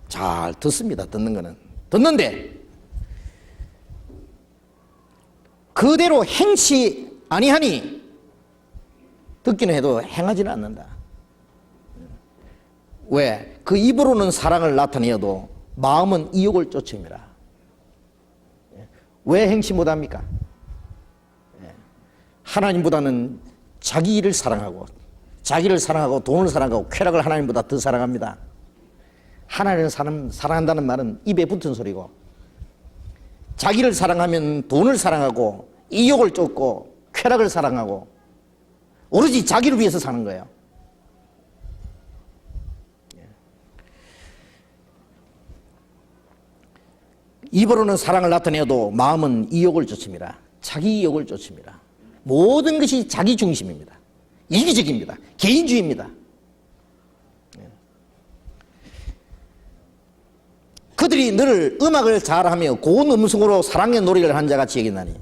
잘 듣습니다. 듣는 거는 듣는데 그대로 행치 아니하니 듣기는 해도 행하지는 않는다. 왜? 그 입으로는 사랑을 나타내어도 마음은 이욕을 쫓음이라. 왜 행치 못합니까? 하나님보다는 자기 일을 사랑하고 자기를 사랑하고 돈을 사랑하고 쾌락을 하나님보다 더 사랑합니다. 하나님을 사랑한다는 말은 입에 붙은 소리고, 자기를 사랑하면 돈을 사랑하고 이욕을 쫓고 쾌락을 사랑하고 오로지 자기를 위해서 사는 거예요. 입으로는 사랑을 나타내어도 마음은 이욕을 쫓습니다. 자기 이욕을 쫓습니다. 모든 것이 자기 중심입니다. 이기적입니다. 개인주의입니다. 그들이 늘 음악을 잘하며 고운 음성으로 사랑의 노래를 한 자같이 여기나니,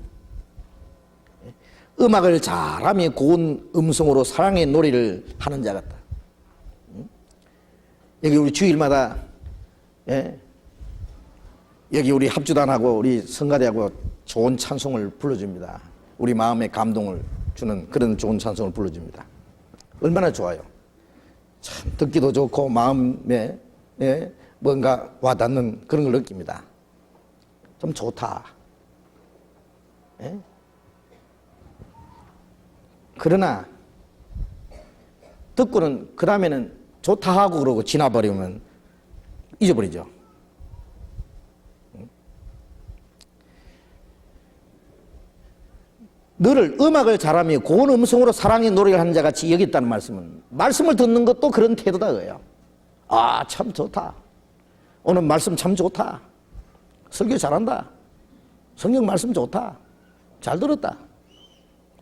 음악을 잘하며 고운 음성으로 사랑의 노래를 하는 자 같다. 여기 우리 주일마다 여기 우리 합주단하고 우리 성가대하고 좋은 찬송을 불러줍니다. 우리 마음에 감동을 주는 그런 좋은 찬송을 불러줍니다. 얼마나 좋아요. 참 듣기도 좋고 마음에 뭔가 와닿는 그런 걸 느낍니다. 좀 좋다. 그러나 듣고는 그 다음에는 좋다 하고 그러고 지나버리면 잊어버리죠. 너를 음악을 잘하며 고운 음성으로 사랑의 노래를 하는 자같이 여겼다는 말씀은, 말씀을 듣는 것도 그런 태도다 그래요. 아, 참 좋다. 오늘 말씀 참 좋다. 설교 잘한다. 성경 말씀 좋다. 잘 들었다.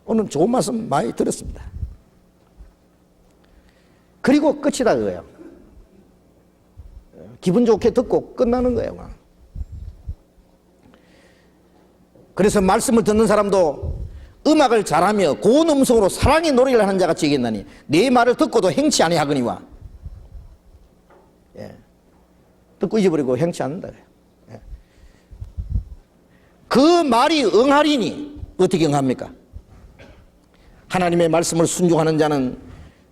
오늘 좋은 말씀 많이 들었습니다. 그리고 끝이다 그거예요. 기분 좋게 듣고 끝나는 거예요. 그래서 말씀을 듣는 사람도 음악을 잘하며 고운 음성으로 사랑의 노래를 하는 자같이 여겼나니 내 말을 듣고도 행치 아니하거니와. 듣고 잊어버리고 행치 않는다. 그 말이 응하리니 어떻게 응합니까? 하나님의 말씀을 순종하는 자는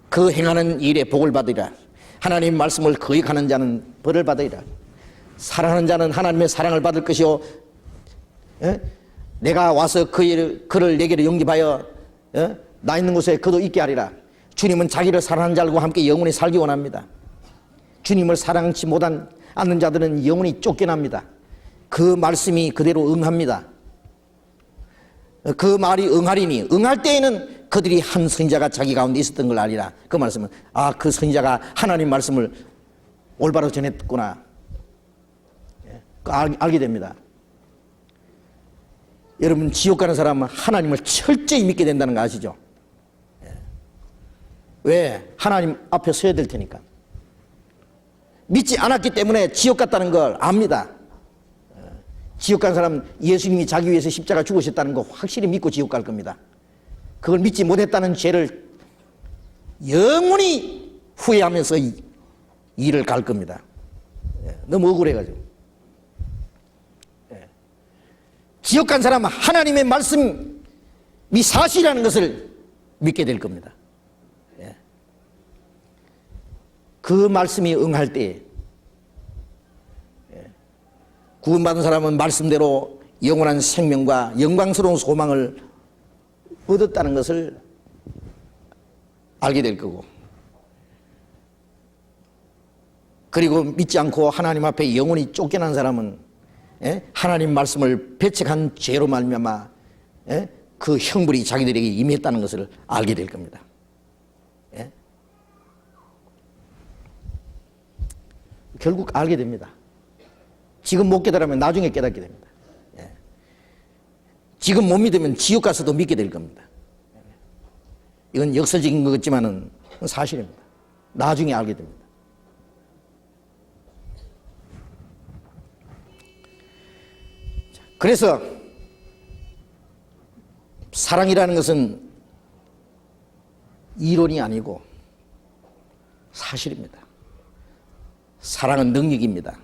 그 행하는 일에 복을 받으리라. 하나님의 말씀을 거역하는 자는 벌을 받으리라. 사랑하는 자는 하나님의 사랑을 받을 것이요, 내가 와서 그를 내게로 영접하여 나 있는 곳에 그도 있게 하리라. 주님은 자기를 사랑하는 자들과 함께 영원히 살기 원합니다. 주님을 사랑치 못한 않는 자들은 영원히 쫓겨납니다. 그 말씀이 그대로 응합니다. 그 말이 응하리니, 응할 때에는 그들이 한 선지자가 자기 가운데 있었던 걸 알리라. 그 말씀은, 아, 그 선지자가 하나님 말씀을 올바로 전했구나, 알게 됩니다. 여러분, 지옥 가는 사람은 하나님을 철저히 믿게 된다는 거 아시죠? 왜? 하나님 앞에 서야 될 테니까. 믿지 않았기 때문에 지옥 갔다는 걸 압니다. 지옥 간 사람은 예수님이 자기 위해서 십자가 죽으셨다는 거 확실히 믿고 지옥 갈 겁니다. 그걸 믿지 못했다는 죄를 영원히 후회하면서 일을 갈 겁니다. 너무 억울해가지고. 지옥 간 사람은 하나님의 말씀이 사실이라는 것을 믿게 될 겁니다. 그 말씀이 응할 때 구원받은 사람은 말씀대로 영원한 생명과 영광스러운 소망을 얻었다는 것을 알게 될 거고, 그리고 믿지 않고 하나님 앞에 영원히 쫓겨난 사람은 하나님 말씀을 배척한 죄로 말미암아 그 형벌이 자기들에게 임했다는 것을 알게 될 겁니다. 결국 알게 됩니다. 지금 못 깨달으면 나중에 깨닫게 됩니다. 지금 못 믿으면 지옥 가서도 믿게 될 겁니다. 이건 역설적인 것 같지만은 사실입니다. 나중에 알게 됩니다. 그래서 사랑이라는 것은 이론이 아니고 사실입니다. 사랑은 능력입니다.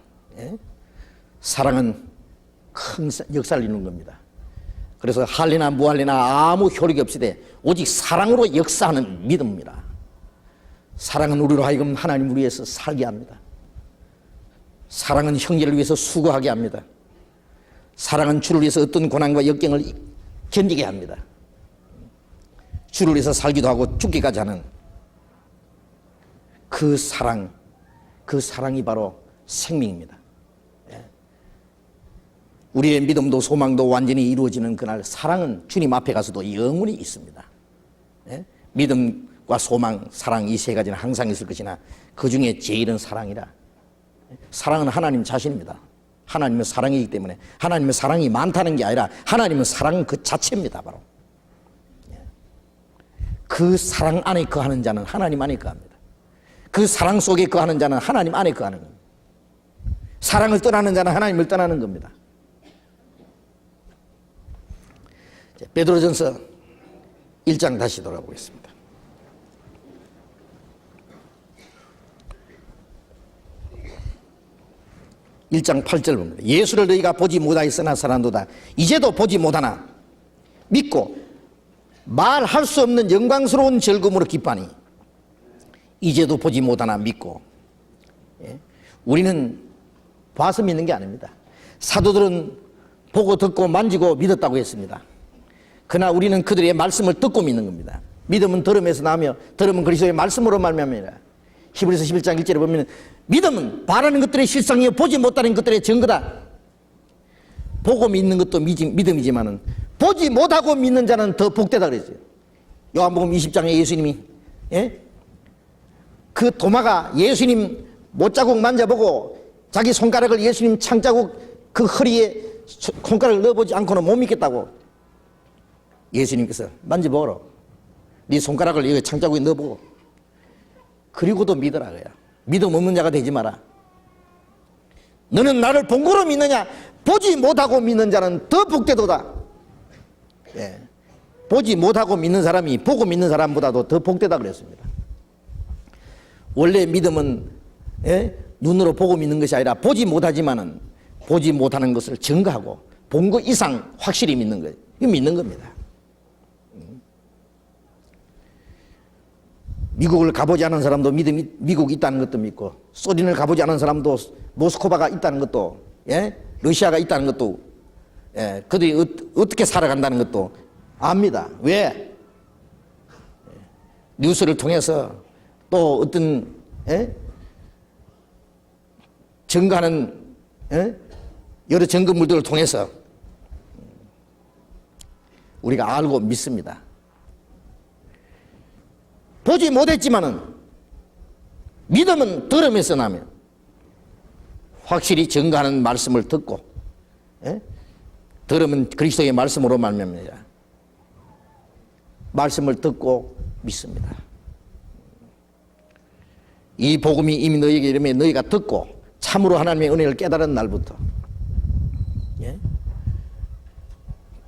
사랑은 큰 역사를 이루는 겁니다. 그래서 할래나 무할래나 아무 효력이 없이되 오직 사랑으로 역사하는 믿음이라. 사랑은 우리로 하여금 하나님을 위해서 살게 합니다. 사랑은 형제를 위해서 수고하게 합니다. 사랑은 주를 위해서 어떤 고난과 역경을 견디게 합니다. 주를 위해서 살기도 하고 죽기까지 하는 그 사랑이 바로 생명입니다. 우리의 믿음도 소망도 완전히 이루어지는 그날 사랑은 주님 앞에 가서도 영원히 있습니다. 믿음과 소망, 사랑 이 세 가지는 항상 있을 것이나 그 중에 제일은 사랑이라. 사랑은 하나님 자신입니다. 하나님은 사랑이기 때문에 하나님은 사랑이 많다는 게 아니라 하나님은 사랑 그 자체입니다. 바로 그 사랑 안에 거하는 자는 하나님 안에 거합니다. 그 사랑 속에 거하는 자는 하나님 안에 거하는 겁니다. 사랑을 떠나는 자는 하나님을 떠나는 겁니다. 베드로전서 1장 다시 돌아보겠습니다. 1장 8절 봅니다. 예수를 너희가 보지 못하였으나 사랑도다. 이제도 보지 못하나 믿고 말할 수 없는 영광스러운 즐거움으로 기뻐하니. 이제도 보지 못하나 믿고. 우리는 봐서 믿는 게 아닙니다. 사도들은 보고 듣고 만지고 믿었다고 했습니다. 그러나 우리는 그들의 말씀을 듣고 믿는 겁니다. 믿음은 들음에서 나며 들음은 그리스도의 말씀으로 말미암으리라. 히브리서 11장 1절에 보면 믿음은 바라는 것들의 실상이요 보지 못하는 것들의 증거다. 보고 믿는 것도 믿음이지만은 보지 못하고 믿는 자는 더 복되다 그랬어요. 요한복음 20장에 예수님이 그 도마가 예수님 못자국 만져보고 자기 손가락을 예수님 창자국 그 허리에 손가락을 넣어보지 않고는 못 믿겠다고 예수님께서 만져보라. 네 손가락을 여기 창자국에 넣어보고 그리고도 믿으라 그래요. 믿음 없는 자가 되지 마라. 너는 나를 본고로 믿느냐? 보지 못하고 믿는 자는 더 복되도다. 보지 못하고 믿는 사람이 보고 믿는 사람보다도 더 복되다 그랬습니다. 원래 믿음은 눈으로 보고 믿는 것이 아니라 보지 못하지만은 보지 못하는 것을 증거하고 본 것 이상 확실히 믿는 거예요. 이거 믿는 겁니다. 미국을 가보지 않은 사람도 미국이 있다는 것도 믿고, 소련을 가보지 않은 사람도 모스크바가 있다는 것도, 러시아가 있다는 것도, 그들이 어떻게 살아간다는 것도 압니다. 왜? 뉴스를 통해서 또 어떤 증거하는 여러 증거물들을 통해서 우리가 알고 믿습니다. 보지 못했지만은 믿음은 들음에서 나며 확실히 증거하는 말씀을 듣고 들음은 그리스도의 말씀으로 말미암습니다. 말씀을 듣고 믿습니다. 이 복음이 이미 너희에게 이르매 너희가 듣고 참으로 하나님의 은혜를 깨달은 날부터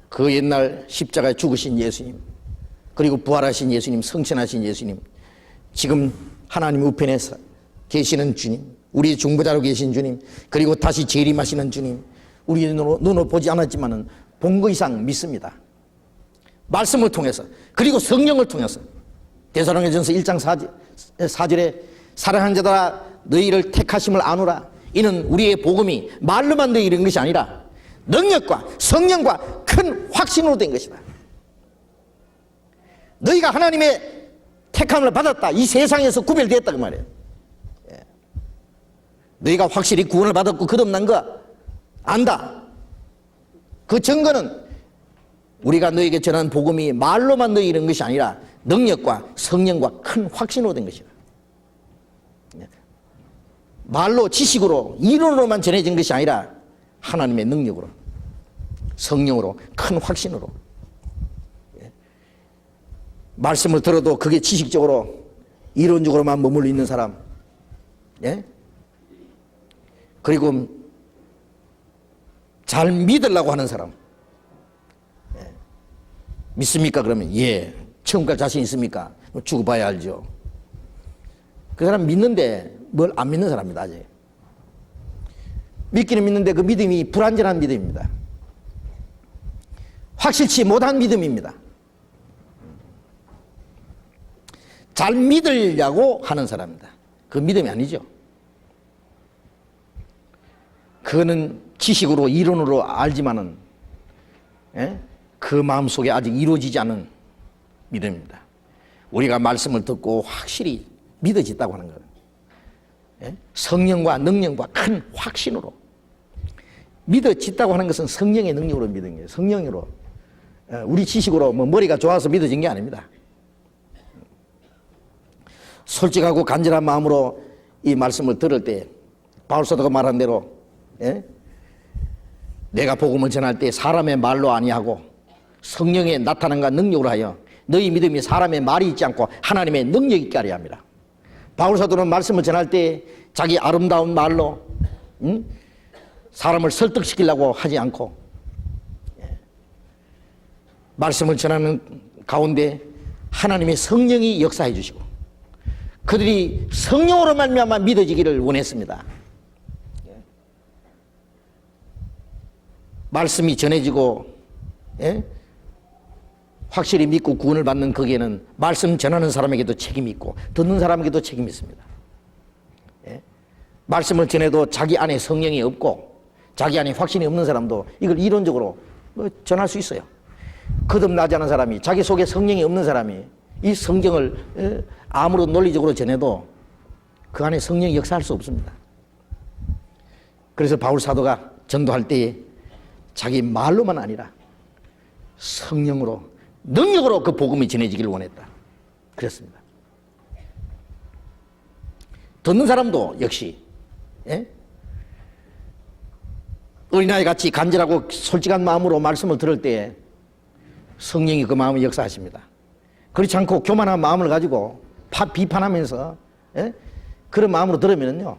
그 옛날 십자가에 죽으신 예수님, 그리고 부활하신 예수님, 성천하신 예수님, 지금 하나님 우편에 계시는 주님, 우리 중보자로 계신 주님, 그리고 다시 재림하시는 주님, 우리 눈으로 보지 않았지만은 본 거 이상 믿습니다. 말씀을 통해서, 그리고 성령을 통해서. 데살로니가전서 1장 4절에 사랑하는 자들아 너희를 택하심을 아노라. 이는 우리의 복음이 말로만 너희 이런 것이 아니라 능력과 성령과 큰 확신으로 된 것이다. 너희가 하나님의 택함을 받았다. 이 세상에서 구별되었다 그 말이에요. 너희가 확실히 구원을 받았고 거듭난 거 안다. 그 증거는 우리가 너희에게 전한 복음이 말로만 너희 이런 것이 아니라 능력과 성령과 큰 확신으로 된 것이다. 말로 지식으로 이론으로만 전해진 것이 아니라 하나님의 능력으로 성령으로 큰 확신으로. 말씀을 들어도 그게 지식적으로 이론적으로만 머물러 있는 사람, 그리고 잘 믿으려고 하는 사람, 믿습니까? 그러면 처음 갈 자신 있습니까? 죽어봐야 알죠. 그 사람 믿는데 뭘 안 믿는 사람입니다. 아직 믿기는 믿는데 그 믿음이 불완전한 믿음입니다. 확실치 못한 믿음입니다. 잘 믿으려고 하는 사람입니다. 그 믿음이 아니죠. 그거는 지식으로 이론으로 알지만은 그 마음속에 아직 이루어지지 않은 믿음입니다. 우리가 말씀을 듣고 확실히 믿어졌다고 하는 거예요. 성령과 능력과 큰 확신으로 믿어졌다고 하는 것은 성령의 능력으로 믿은 거예요. 성령으로. 우리 지식으로 뭐 머리가 좋아서 믿어진 게 아닙니다. 솔직하고 간절한 마음으로 이 말씀을 들을 때 바울 사도가 말한 대로 내가 복음을 전할 때 사람의 말로 아니하고 성령의 나타남과 능력으로 하여 너희 믿음이 사람의 말이 있지 않고 하나님의 능력이 있게 하려 합니다. 바울 사도는 말씀을 전할 때 자기 아름다운 말로 사람을 설득시키려고 하지 않고 말씀을 전하는 가운데 하나님의 성령이 역사해 주시고 그들이 성령으로 말미암아 믿어지기를 원했습니다. 말씀이 전해지고 확실히 믿고 구원을 받는 거기에는 말씀 전하는 사람에게도 책임이 있고 듣는 사람에게도 책임이 있습니다. 말씀을 전해도 자기 안에 성령이 없고 자기 안에 확신이 없는 사람도 이걸 이론적으로 전할 수 있어요. 거듭나지 않은 사람이, 자기 속에 성령이 없는 사람이 이 성경을 아무런 논리적으로 전해도 그 안에 성령이 역사할 수 없습니다. 그래서 바울 사도가 전도할 때에 자기 말로만 아니라 성령으로, 능력으로 그 복음이 전해지기를 원했다. 그랬습니다. 듣는 사람도 역시 어린아이 같이 간절하고 솔직한 마음으로 말씀을 들을 때 성령이 그 마음을 역사하십니다. 그렇지 않고 교만한 마음을 가지고 비판하면서 그런 마음으로 들으면요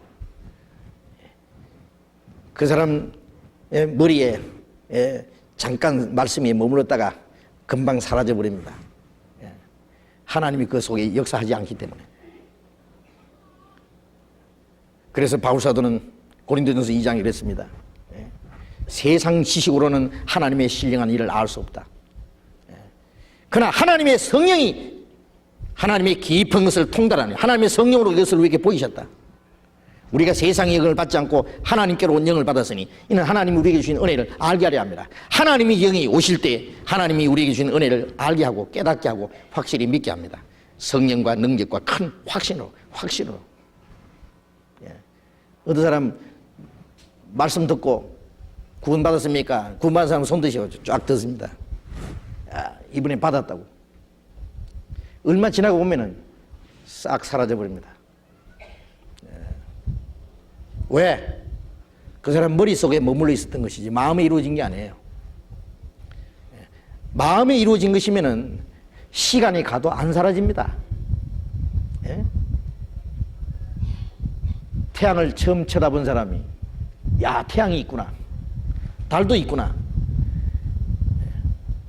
그 사람 머리에 잠깐 말씀이 머물렀다가 금방 사라져 버립니다. 하나님이 그 속에 역사하지 않기 때문에. 그래서 바울 사도는 고린도전서 2장에 이랬습니다. 세상 지식으로는 하나님의 신령한 일을 알 수 없다. 그러나 하나님의 성령이 하나님의 깊은 것을 통달하는 하나님의 성령으로 그것을 우리에게 보이셨다. 우리가 세상의 영을 받지 않고 하나님께로 온 영을 받았으니 이는 하나님이 우리에게 주신 은혜를 알게 하려 합니다. 하나님의 영이 오실 때 하나님이 우리에게 주신 은혜를 알게 하고 깨닫게 하고 확실히 믿게 합니다. 성령과 능력과 큰 확신으로. 어떤 사람 말씀 듣고 구원 받았습니까? 구원 받은 사람 손 드시고 쫙 듣습니다. 이번에 받았다고. 얼마 지나고 보면은 싹 사라져 버립니다. 왜? 그 사람 머릿속에 머물러 있었던 것이지 마음에 이루어진 게 아니에요. 마음에 이루어진 것이면은 시간이 가도 안 사라집니다. 태양을 처음 쳐다본 사람이 야, 태양이 있구나, 달도 있구나.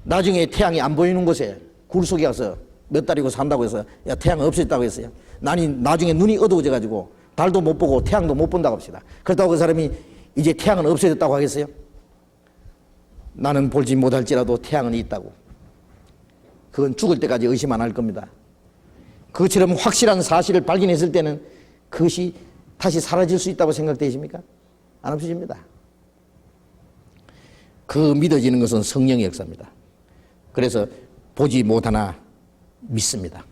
나중에 태양이 안 보이는 곳에 굴 속에 가서 몇 달이고 산다고 해서 야, 태양 없어졌다고 했어요. 나중에 눈이 어두워져 가지고 달도 못 보고 태양도 못 본다고 합시다. 그렇다고 그 사람이 이제 태양은 없어졌다고 하겠어요? 나는 볼지 못할지라도 태양은 있다고. 그건 죽을 때까지 의심 안 할 겁니다. 그것처럼 확실한 사실을 발견했을 때는 그것이 다시 사라질 수 있다고 생각되십니까? 안 없어집니다. 그 믿어지는 것은 성령의 역사입니다. 그래서 보지 못하나 믿습니다.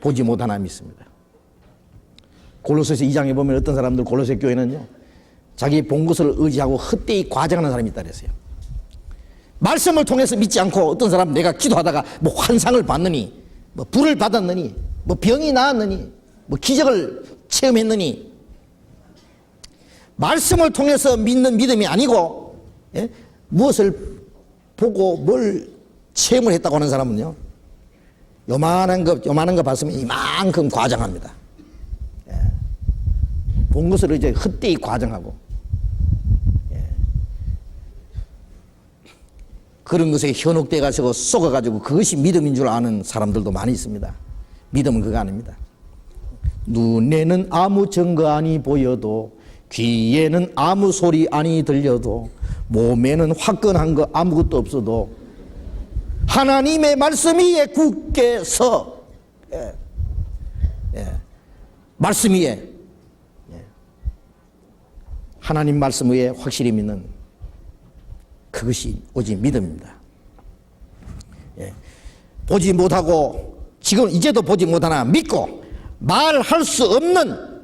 보지 못하나 믿습니다. 골로새서 2장에 보면 어떤 사람들 골로새 교회는요 자기 본 것을 의지하고 헛되이 과장하는 사람이 있다 그랬어요. 말씀을 통해서 믿지 않고 어떤 사람 내가 기도하다가 뭐 환상을 받느니 뭐 불을 받았느니 뭐 병이 나았느니 뭐 기적을 체험했느니 말씀을 통해서 믿는 믿음이 아니고 무엇을 보고 뭘 체험을 했다고 하는 사람은요 요만한 거 봤으면 이만큼 과장합니다. 본 것을 이제 헛되이 과장하고 그런 것에 현혹돼 가지고 속아가지고 그것이 믿음인 줄 아는 사람들도 많이 있습니다. 믿음은 그거 아닙니다. 눈에는 아무 증거 아니 보여도 귀에는 아무 소리 아니 들려도 몸에는 화끈한 거 아무것도 없어도 하나님의 말씀 위에 굳게 서. 말씀 위에, 하나님 말씀 위에 확실히 믿는 그것이 오직 믿음입니다. 보지 못하고 지금 이제도 보지 못하나 믿고 말할 수 없는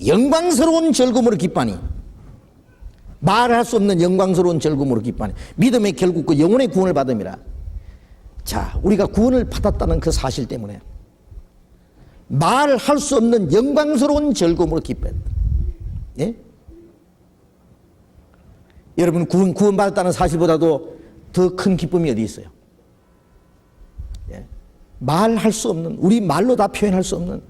영광스러운 즐거움으로 기뻐하니, 말할 수 없는 영광스러운 즐거움으로 기뻐하니, 믿음의 결국 그 영혼의 구원을 받음이라. 자, 우리가 구원을 받았다는 그 사실 때문에 말할 수 없는 영광스러운 즐거움으로 기뻐해야 된다. 예? 여러분, 구원받았다는 사실보다도 더 큰 기쁨이 어디 있어요? 예? 말할 수 없는, 우리 말로 다 표현할 수 없는.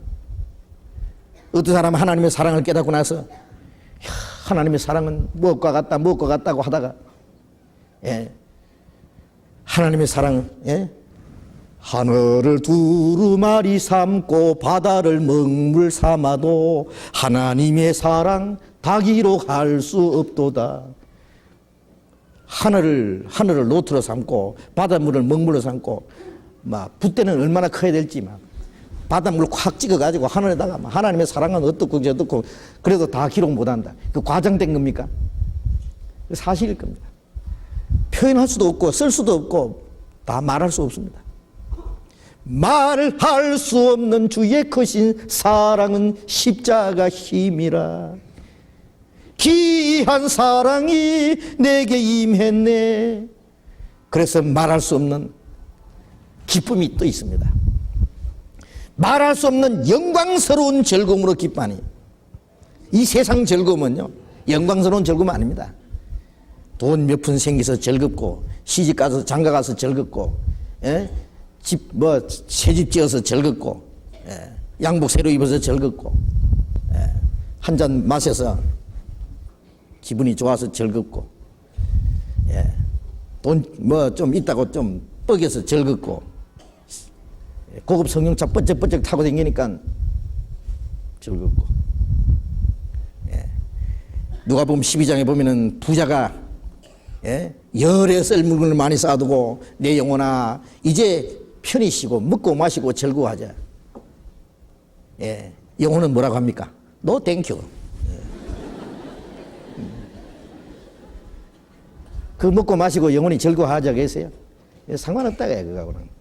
어떤 사람은 하나님의 사랑을 깨닫고 나서 하나님의 사랑은 무엇과 같다 무엇과 같다고 하다가, 하나님의 사랑, 하늘을 두루마리 삼고 바다를 먹물 삼아도 하나님의 사랑 다 기록할 수 없도다. 하늘을 노트로 삼고 바닷물을 먹물로 삼고, 막 붓대는 얼마나 커야 될지만 바닷물을 콱 찍어가지고 하늘에다가 하나님의 사랑은 어떻고 저떻고 그래도 다 기록 못한다. 그 과장된 겁니까? 사실일 겁니다. 표현할 수도 없고 쓸 수도 없고 다 말할 수 없습니다. 말할 수 없는 주의 크신 사랑은 십자가 힘이라. 귀한 사랑이 내게 임했네. 그래서 말할 수 없는 기쁨이 또 있습니다. 말할 수 없는 영광스러운 즐거움으로 기뻐하니, 이 세상 즐거움은요 영광스러운 즐거움 아닙니다. 돈 몇 푼 생겨서 즐겁고, 시집 가서 장가 가서 즐겁고, 새집 지어서 즐겁고, 양복 새로 입어서 즐겁고, 한 잔 마셔서 기분이 좋아서 즐겁고, 돈 좀 있다고 좀 뻑여서 즐겁고, 고급 승용차 번쩍번쩍 타고 다니니까 즐겁고. 누가 보면 12장에 보면은 부자가 열에 쓸 물건을 많이 쌓아두고, 내 영혼아 이제 편히 쉬고 먹고 마시고 즐거워하자. 영혼은 뭐라고 합니까? No thank you. 그 먹고 마시고 영혼이 즐거워하자고 했어요? 상관없다고 해요. 그거하고는.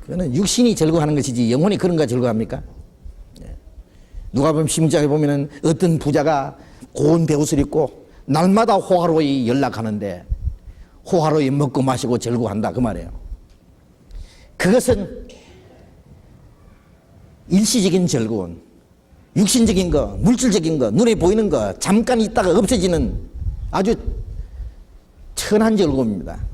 그거는 육신이 즐거워하는 것이지 영혼이 그런가 즐거워합니까? 누가 보면 16장에 보면은 어떤 부자가 고운 베옷을 입고 날마다 호화로이 연락하는데 호화로이 먹고 마시고 즐거워한다 그 말이에요. 그것은 일시적인 즐거움, 육신적인 거, 물질적인 거, 눈에 보이는 거 잠깐 있다가 없어지는 아주 천한 즐거움입니다.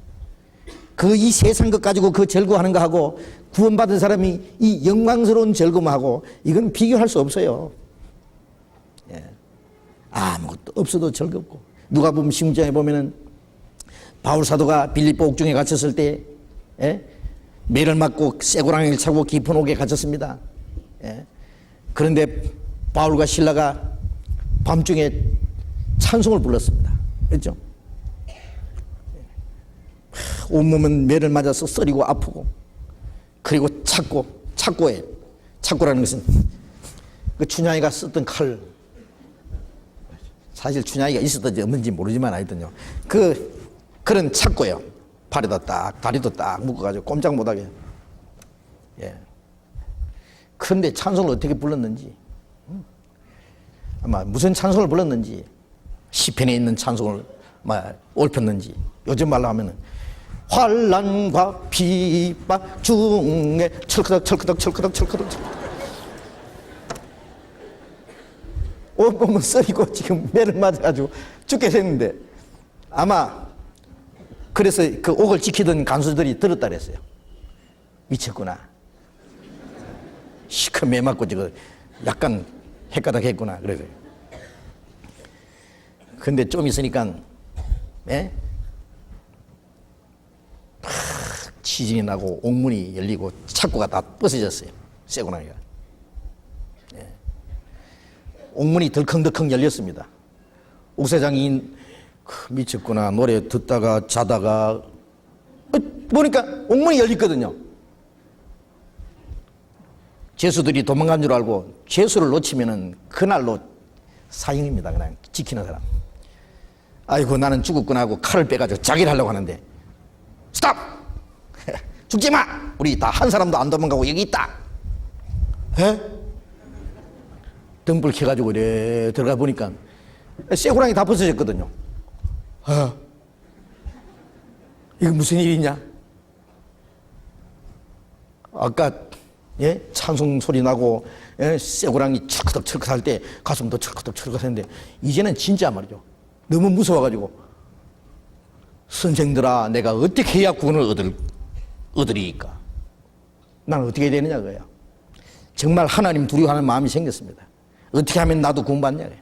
그 이 세상 것 가지고 그 즐거워하는 거하고 구원받은 사람이 이 영광스러운 즐거움하고 이건 비교할 수 없어요. 아무것도 없어도 즐겁고. 누가 보면 16장에 보면은 바울 사도가 빌립보 옥중에 갇혔을 때 매를 맞고 쇠고랑이를 차고 깊은 옥에 갇혔습니다. 그런데 바울과 실라가 밤중에 찬송을 불렀습니다. 그렇죠? 온몸은 매를 맞아서 쓰리고 아프고, 그리고 착고라는 것은 그 춘향이가 썼던 칼, 사실 춘향이가 있었든지 없는지 모르지만 하여튼요, 그런 착고예요. 팔에다 딱 다리도 딱 묶어가지고 꼼짝 못하게. 그런데 찬송을 어떻게 불렀는지, 아마 무슨 찬송을 불렀는지, 시편에 있는 찬송을 옮겼는지, 요즘 말로 하면은 환난과 핍박 중에 철크덕 온몸은 썰이고 지금 매를 맞아가지고 죽게 됐는데, 아마 그래서 그 옥을 지키던 간수들이 들었다 그랬어요. 미쳤구나, 시커 매 맞고 지금 약간 헷가닥 했구나. 그래서 근데 좀 있으니까 지진이 나고 옥문이 열리고 착고가 다 부서졌어요. 쇠고랑이가. 옥문이 덜컹덜컹 열렸습니다. 옥사장이 미쳤구나. 노래 듣다가 자다가 보니까 옥문이 열렸거든요. 죄수들이 도망간 줄 알고 죄수를 놓치면은 그날로 사형입니다. 그냥 지키는 사람. 아이고 나는 죽었구나 하고 칼을 빼가지고 자기를 하려고 하는데 스톱! 죽지 마! 우리 다 한 사람도 안 도망가고 여기 있다. 에? 등불 켜가지고 이래 들어가 보니까 쇠고랑이 다 벗어졌거든요. 이거 무슨 일이냐? 아까 찬송 소리 나고 쇠고랑이 철컥철컥 할 때 가슴도 철컥철컥 했는데 이제는 진짜 말이죠. 너무 무서워가지고 선생들아 내가 어떻게 해야 구원을 얻으리까? 나는 어떻게 해야 되느냐 그거야. 정말 하나님 두려워하는 마음이 생겼습니다. 어떻게 하면 나도 구원받냐 그래.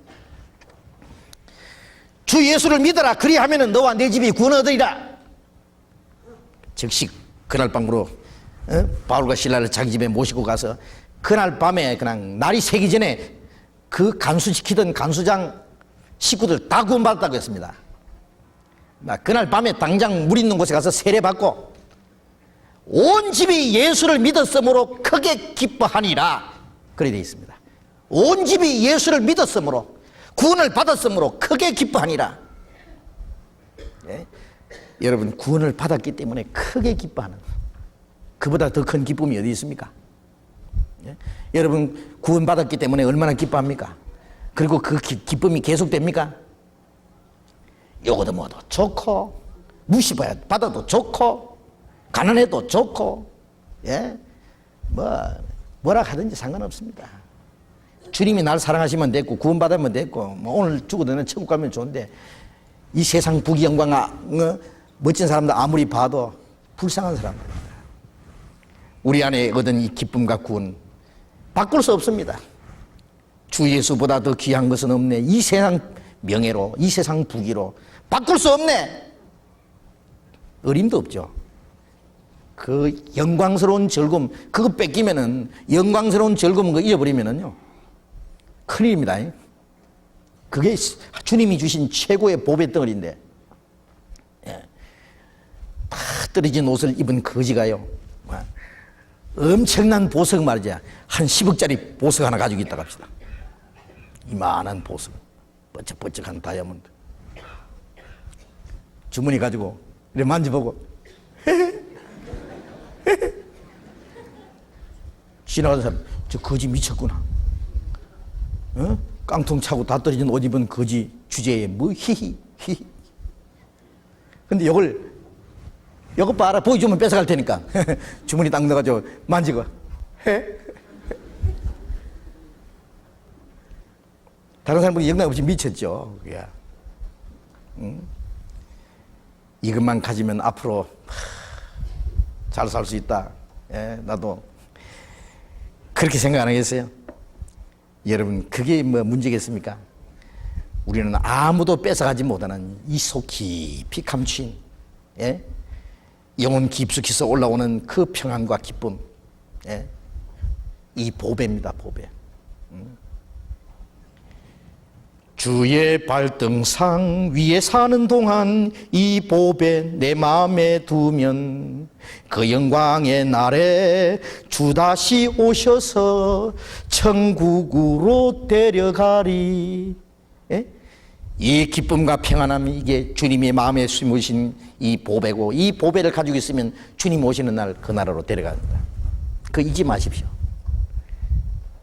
주 예수를 믿어라. 그리하면 너와 내 집이 구원을 얻으리라. 즉시 그날 밤으로 바울과 실라를 자기 집에 모시고 가서 그날 밤에 그냥 날이 새기 전에 그 간수시키던 간수장 식구들 다 구원받았다고 했습니다. 그날 밤에 당장 물 있는 곳에 가서 세례받고 온 집이 예수를 믿었으므로 크게 기뻐하니라. 그래 되어 있습니다. 온 집이 예수를 믿었으므로 구원을 받았으므로 크게 기뻐하니라. 여러분 구원을 받았기 때문에 크게 기뻐하는 그보다 더 큰 기쁨이 어디 있습니까? 여러분 구원받았기 때문에 얼마나 기뻐합니까? 그리고 그 기쁨이 계속됩니까? 요거도 뭐도 좋고 무시받아도 좋고 가난해도 좋고 뭐라 하든지 상관없습니다. 주님이 날 사랑하시면 됐고 구원받으면 됐고 오늘 죽어도 천국 가면 좋은데 이 세상 부귀영광 멋진 사람들 아무리 봐도 불쌍한 사람들입니다. 우리 안에 얻은 이 기쁨과 구원 바꿀 수 없습니다. 주 예수보다 더 귀한 것은 없네. 이 세상 명예로 이 세상 부귀로 바꿀 수 없네. 어림도 없죠. 그 영광스러운 즐거움 그거 뺏기면은 영광스러운 즐거움 그거 잊어버리면은요 큰일입니다. 그게 주님이 주신 최고의 보배 덩어리인데 다 떨어진 옷을 입은 거지가요 엄청난 보석 말이죠. 한 10억짜리 보석 하나 가지고 있다고 합시다. 이만한 보석 뻐쩍뻐쩍한 다이아몬드 주머니 가지고 이래 만져보고 지나가는 사람 저 거지 미쳤구나. 깡통 차고 다 떨어진 옷 입은 거지 주제에 뭐 히히 근데 요거 봐라 보여주면 뺏어갈 테니까 주머니 딱 넣어가지고 만지고 다른 사람 보기 영감 없이 미쳤죠. 이것만 가지면 앞으로 잘 살 수 있다. 나도 그렇게 생각 안 하겠어요? 여러분 그게 뭐 문제겠습니까? 우리는 아무도 뺏어가지 못하는 이 속 깊이 감추인 영혼 깊숙이서 올라오는 그 평안과 기쁨 이 보배입니다. 보배. 주의 발등상 위에 사는 동안 이 보배 내 마음에 두면 그 영광의 날에 주 다시 오셔서 천국으로 데려가리. 이 기쁨과 평안함이 이게 주님의 마음에 숨으신 이 보배고 이 보배를 가지고 있으면 주님 오시는 날 그 나라로 데려갑니다. 그거 잊지 마십시오.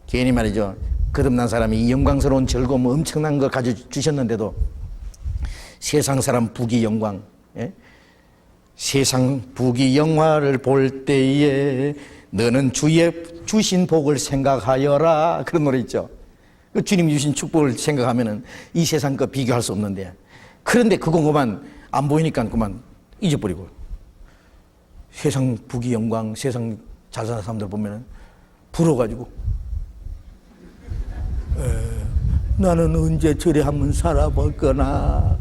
괜히 말이죠. 거듭난 사람이 이 영광스러운 즐거움 엄청난 걸 가져주셨는데도 세상 사람 부귀 영광 세상 부귀 영화를 볼 때에 너는 주의 주신 복을 생각하여라 그런 노래 있죠. 주님이 주신 축복을 생각하면은 이 세상 거 비교할 수 없는데 그런데 그건 그만 안 보이니까 그만 잊어버리고 세상 부귀 영광 세상 잘 사는 사람들 보면은 부러워가지고 나는 언제 저래 한번 살아볼 거나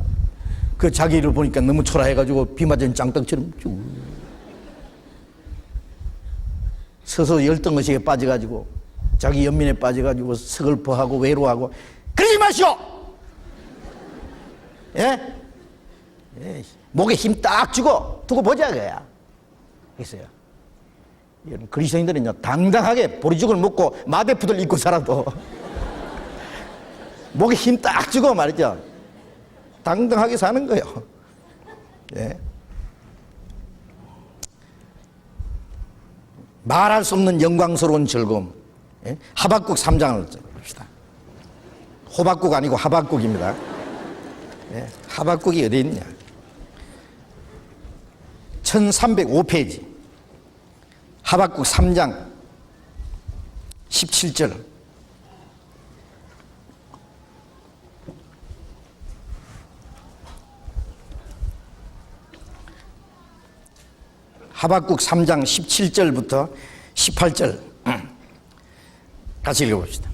그 자기를 보니까 너무 초라해가지고 비 맞은 짱떡처럼 쭉 서서 열등의식에 빠져가지고 자기 연민에 빠져가지고 서글퍼하고 외로워하고 그러지 마시오. 예? 목에 힘 딱 주고 두고 보자 그야. 그랬어요. 그리스도인들은요 당당하게 보리죽을 먹고 마대푸들 입고 살아도 목에 힘 딱 주고 말이죠. 당당하게 사는 거예요. 예. 말할 수 없는 영광스러운 즐거움. 예? 하박국 3장을 봅시다. 호박국 아니고 하박국입니다. 예? 하박국이 어디 있냐? 1305페이지. 하박국 3장 17절. 하박국 3장 17절부터 18절 같이 읽어봅시다.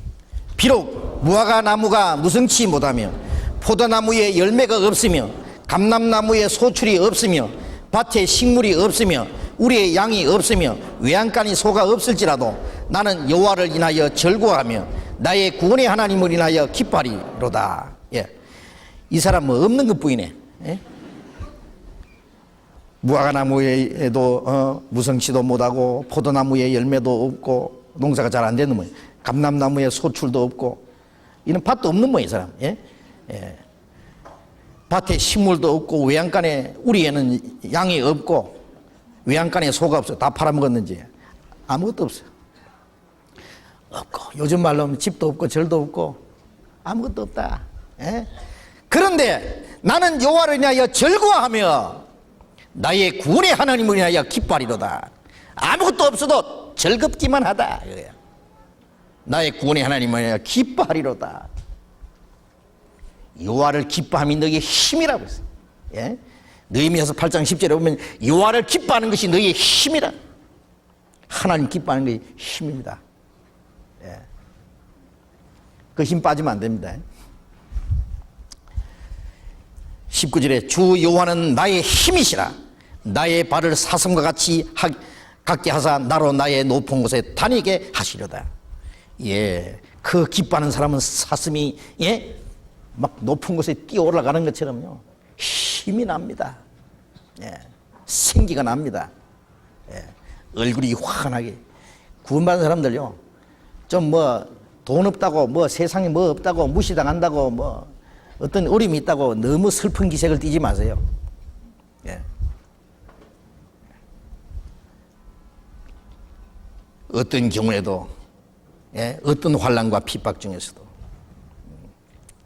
비록 무화과 나무가 무성치 못하며 포도나무에 열매가 없으며 감람나무에 소출이 없으며 밭에 식물이 없으며 우리의 양이 없으며 외양간이 소가 없을지라도 나는 여호와를 인하여 즐거워하며 나의 구원의 하나님을 인하여 기뻐하리로다. 예. 이 사람 뭐 없는 것뿐이네. 예? 무화과 나무에도 무성치도 못하고 포도나무에 열매도 없고 농사가 잘 안 되는 모양. 감람나무에 소출도 없고 이는 밭도 없는 모양 이 사람. 예? 예. 밭에 식물도 없고 외양간에 우리에는 양이 없고 외양간에 소가 없어. 다 팔아먹었는지 아무것도 없어요. 없고 요즘 말로 하면 집도 없고 절도 없고 아무것도 없다. 예? 그런데 나는 여호와를 인하여 즐거워하며 나의 구원의 하나님을 인하여 기뻐하리로다. 아무것도 없어도 즐겁기만 하다. 나의 구원의 하나님을 인하여 기뻐하리로다. 여호와를 기뻐함이 너희의 힘이라고 했어요. 예? 느헤미야서 8장 10절에 보면 여호와를 기뻐하는 것이 너희의 힘이라. 하나님 기뻐하는 것이 힘입니다. 예. 그 힘 빠지면 안 됩니다. 19절에 주 여호와는 나의 힘이시라. 나의 발을 사슴과 같이 갖게 하사 나로 나의 높은 곳에 다니게 하시려다. 예, 그 기뻐하는 사람은 사슴이 예? 막 높은 곳에 뛰어 올라가는 것처럼요 힘이 납니다. 예, 생기가 납니다. 예, 얼굴이 환하게. 구원받은 사람들요 좀 뭐 돈 없다고 뭐 세상에 뭐 없다고 무시당한다고 뭐 어떤 어려움이 있다고 너무 슬픈 기색을 띠지 마세요. 예. 어떤 경우에도 예, 어떤 환난과 핍박 중에서도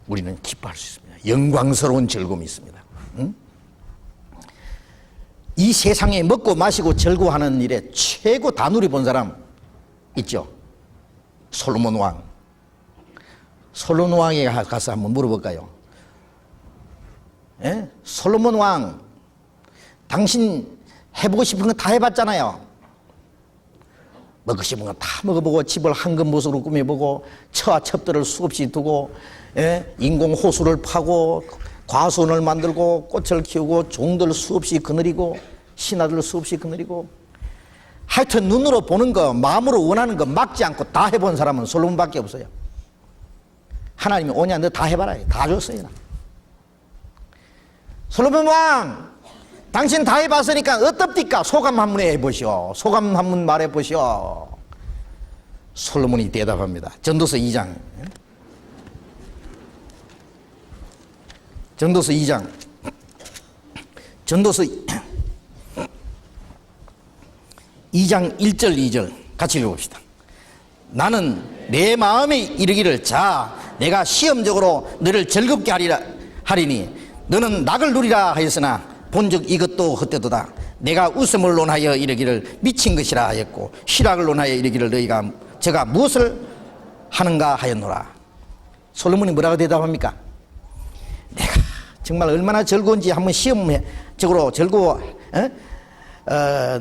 우리는 기뻐할 수 있습니다. 영광스러운 즐거움이 있습니다. 응? 이 세상에 먹고 마시고 즐거워하는 일에 최고 다누리 본 사람 있죠? 솔로몬 왕. 솔로몬 왕에 가서 한번 물어볼까요? 예? 솔로몬 왕, 당신 해보고 싶은 거 다 해봤잖아요. 먹고 싶은 거 다 먹어보고 집을 황금무소로 꾸며보고 처와 첩들을 수없이 두고 예? 인공호수를 파고 과수원을 만들고 꽃을 키우고 종들 수없이 거느리고 신하들 수없이 거느리고 하여튼 눈으로 보는 거 마음으로 원하는 거 막지 않고 다 해본 사람은 솔로몬밖에 없어요. 하나님이 오냐 너 다 해봐라. 다 줬어요. 나. 솔로몬 왕 당신 다 해봤으니까 어떻습니까? 소감 한번 해보시오. 소감 한번 말해보시오. 솔로몬이 대답합니다. 전도서 2장. 전도서 2장. 전도서 2장 1절 2절 같이 읽어봅시다. 나는 내 마음에 이르기를 자 내가 시험적으로 너를 즐겁게 하리니 너는 낙을 누리라 하였으나 본즉 이것도 헛되도다. 내가 웃음을 논하여 이르기를 미친 것이라 하였고 희락을 논하여 이르기를 너희가 제가 무엇을 하는가 하였노라. 솔로몬이 뭐라고 대답합니까? 내가 정말 얼마나 즐거운지 한번 시험적으로 즐거워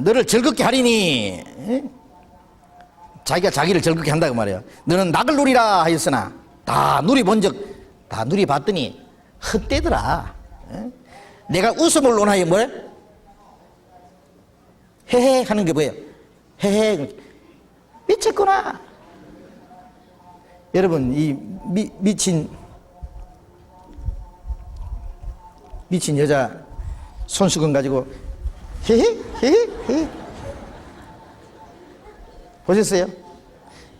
너를 즐겁게 하리니 자기가 자기를 즐겁게 한다고 말이에요. 너는 낙을 누리라 하였으나 다 누리본즉 다 누리봤더니 헛되더라. 내가 웃음을 논하여 뭐래? 헤헤 하는 게 뭐예요? 헤헤 미쳤구나. 여러분 이 미친 미친 여자 손수건 가지고 헤헤 헤헤 헤 보셨어요?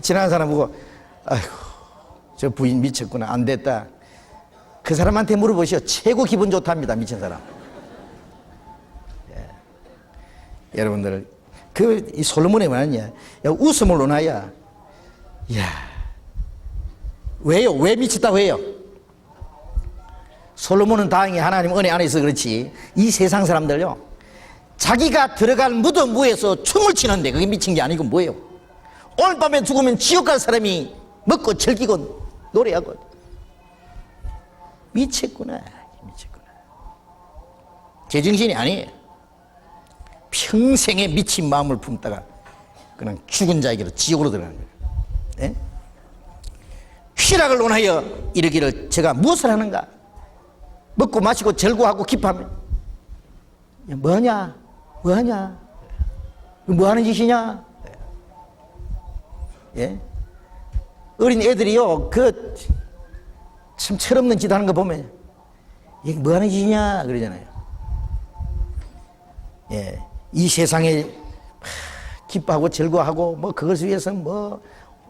지나간 사람 보고 아이고 저 부인 미쳤구나 안 됐다. 그 사람한테 물어보시오. 최고 기분 좋답니다. 미친 사람. 예. 여러분들 이 솔로몬이 뭐냐 웃음을 논하야. 이야 왜요? 왜 미쳤다고 해요? 솔로몬은 다행히 하나님 은혜 안에 있어 그렇지 이 세상 사람들요 자기가 들어갈 무덤 위에서 춤을 추는데 그게 미친 게 아니고 뭐예요? 오늘 밤에 죽으면 지옥 갈 사람이 먹고 즐기고 노래하고 미쳤구나. 제정신이 아니에요. 평생에 미친 마음을 품다가 그냥 죽은 자에게로 지옥으로 들어가는 거예요. 네? 휘락을 논하여 이르기를 제가 무엇을 하는가? 먹고 마시고 절구하고 기뻐하면 뭐하냐? 뭐하냐? 뭐하는 짓이냐? 예? 어린 애들이요 참 철없는 짓 하는 거 보면 이게 뭐하는 짓이냐 그러잖아요. 예, 이 세상에 기뻐하고 즐거워하고 뭐 그것을 위해서 뭐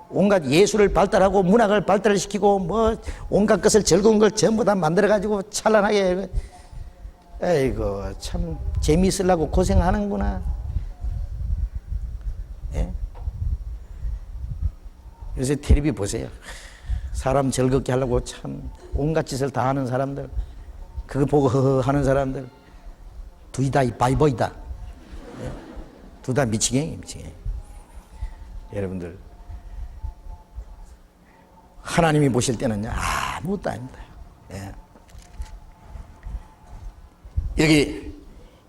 온갖 예술을 발달하고 문학을 발달시키고 뭐 온갖 것을 즐거운 걸 전부 다 만들어 가지고 찬란하게 아이고 참 재미있으려고 고생하는구나. 예? 요새 텔레비 보세요. 사람 즐겁게 하려고 참 온갖 짓을 다 하는 사람들 그거 보고 허허 하는 사람들 둘 다 바이보이다. 예? 둘 다 미치겠네. 여러분들 하나님이 보실 때는요 아무것도 아닙니다. 예. 여기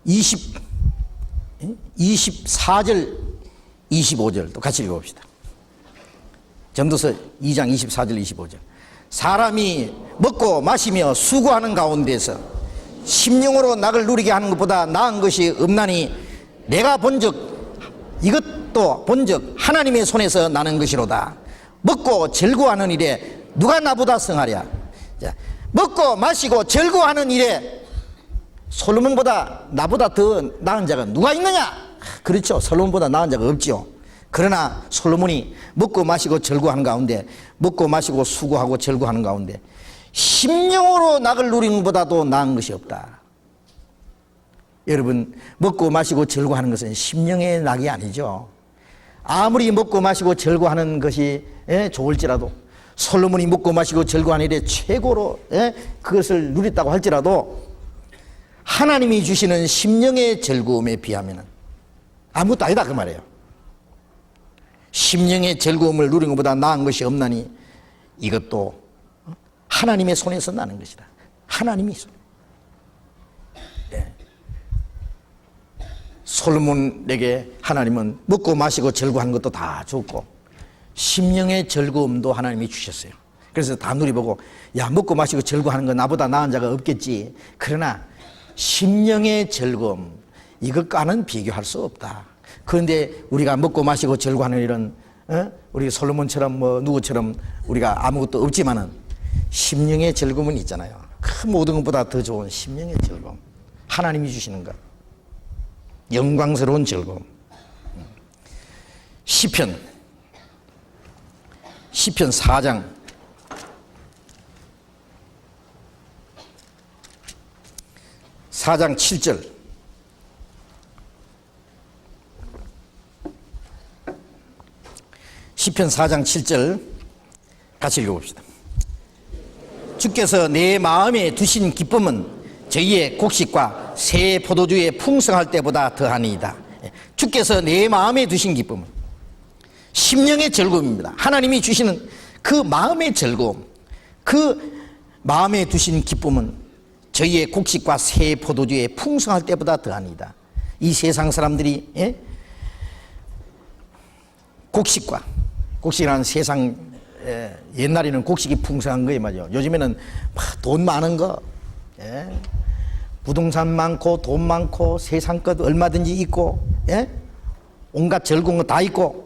24절 25절 또 같이 읽어봅시다. 전도서 2장 24절 25절 사람이 먹고 마시며 수고하는 가운데서 심령으로 낙을 누리게 하는 것보다 나은 것이 없나니 내가 본즉 이것도 본즉 하나님의 손에서 나는 것이로다. 먹고 즐거워하는 일에 누가 나보다 성하랴. 자, 먹고 마시고 즐거워하는 일에 솔로몬보다 나보다 더 나은 자가 누가 있느냐? 그렇죠. 솔로몬보다 나은 자가 없지요. 그러나 솔로몬이 먹고 마시고 즐거워하는 가운데 먹고 마시고 수고하고 즐거워하는 가운데 심령으로 낙을 누리는 것보다도 나은 것이 없다. 여러분 먹고 마시고 즐거워하는 것은 심령의 낙이 아니죠. 아무리 먹고 마시고 즐거워하는 것이 좋을지라도 솔로몬이 먹고 마시고 즐거워하는 일에 최고로 그것을 누렸다고 할지라도 하나님이 주시는 심령의 즐거움에 비하면 아무것도 아니다 그 말이에요. 심령의 즐거움을 누리는 것보다 나은 것이 없나니 이것도 하나님의 손에서 나는 것이다. 하나님이 손. 예. 솔로몬에게 하나님은 먹고 마시고 즐거워하는 것도 다 줬고 심령의 즐거움도 하나님이 주셨어요. 그래서 다 누리보고 야 먹고 마시고 즐거워하는 거 나보다 나은 자가 없겠지. 그러나 심령의 즐거움 이것과는 비교할 수 없다. 그런데 우리가 먹고 마시고 즐거워하는 일은 우리 솔로몬처럼 뭐 누구처럼 우리가 아무것도 없지만은 심령의 즐거움은 있잖아요. 그 모든 것보다 더 좋은 심령의 즐거움 하나님이 주시는 것 영광스러운 즐거움. 시편 4장 7절 시편 4장 7절 같이 읽어봅시다. 주께서 내 마음에 두신 기쁨은 저희의 곡식과 새 포도주의 풍성할 때보다 더하니이다. 주께서 내 마음에 두신 기쁨은 심령의 즐거움입니다. 하나님이 주시는 그 마음의 즐거움, 그 마음에 두신 기쁨은 저희의 곡식과 새 포도주의 풍성할 때보다 더하니이다. 이 세상 사람들이 곡식이라는 세상 옛날에는 곡식이 풍성한 거예요, 맞죠? 요즘에는 돈 많은 거, 부동산 많고 돈 많고 세상 것 얼마든지 있고, 온갖 즐거운 거 다 있고.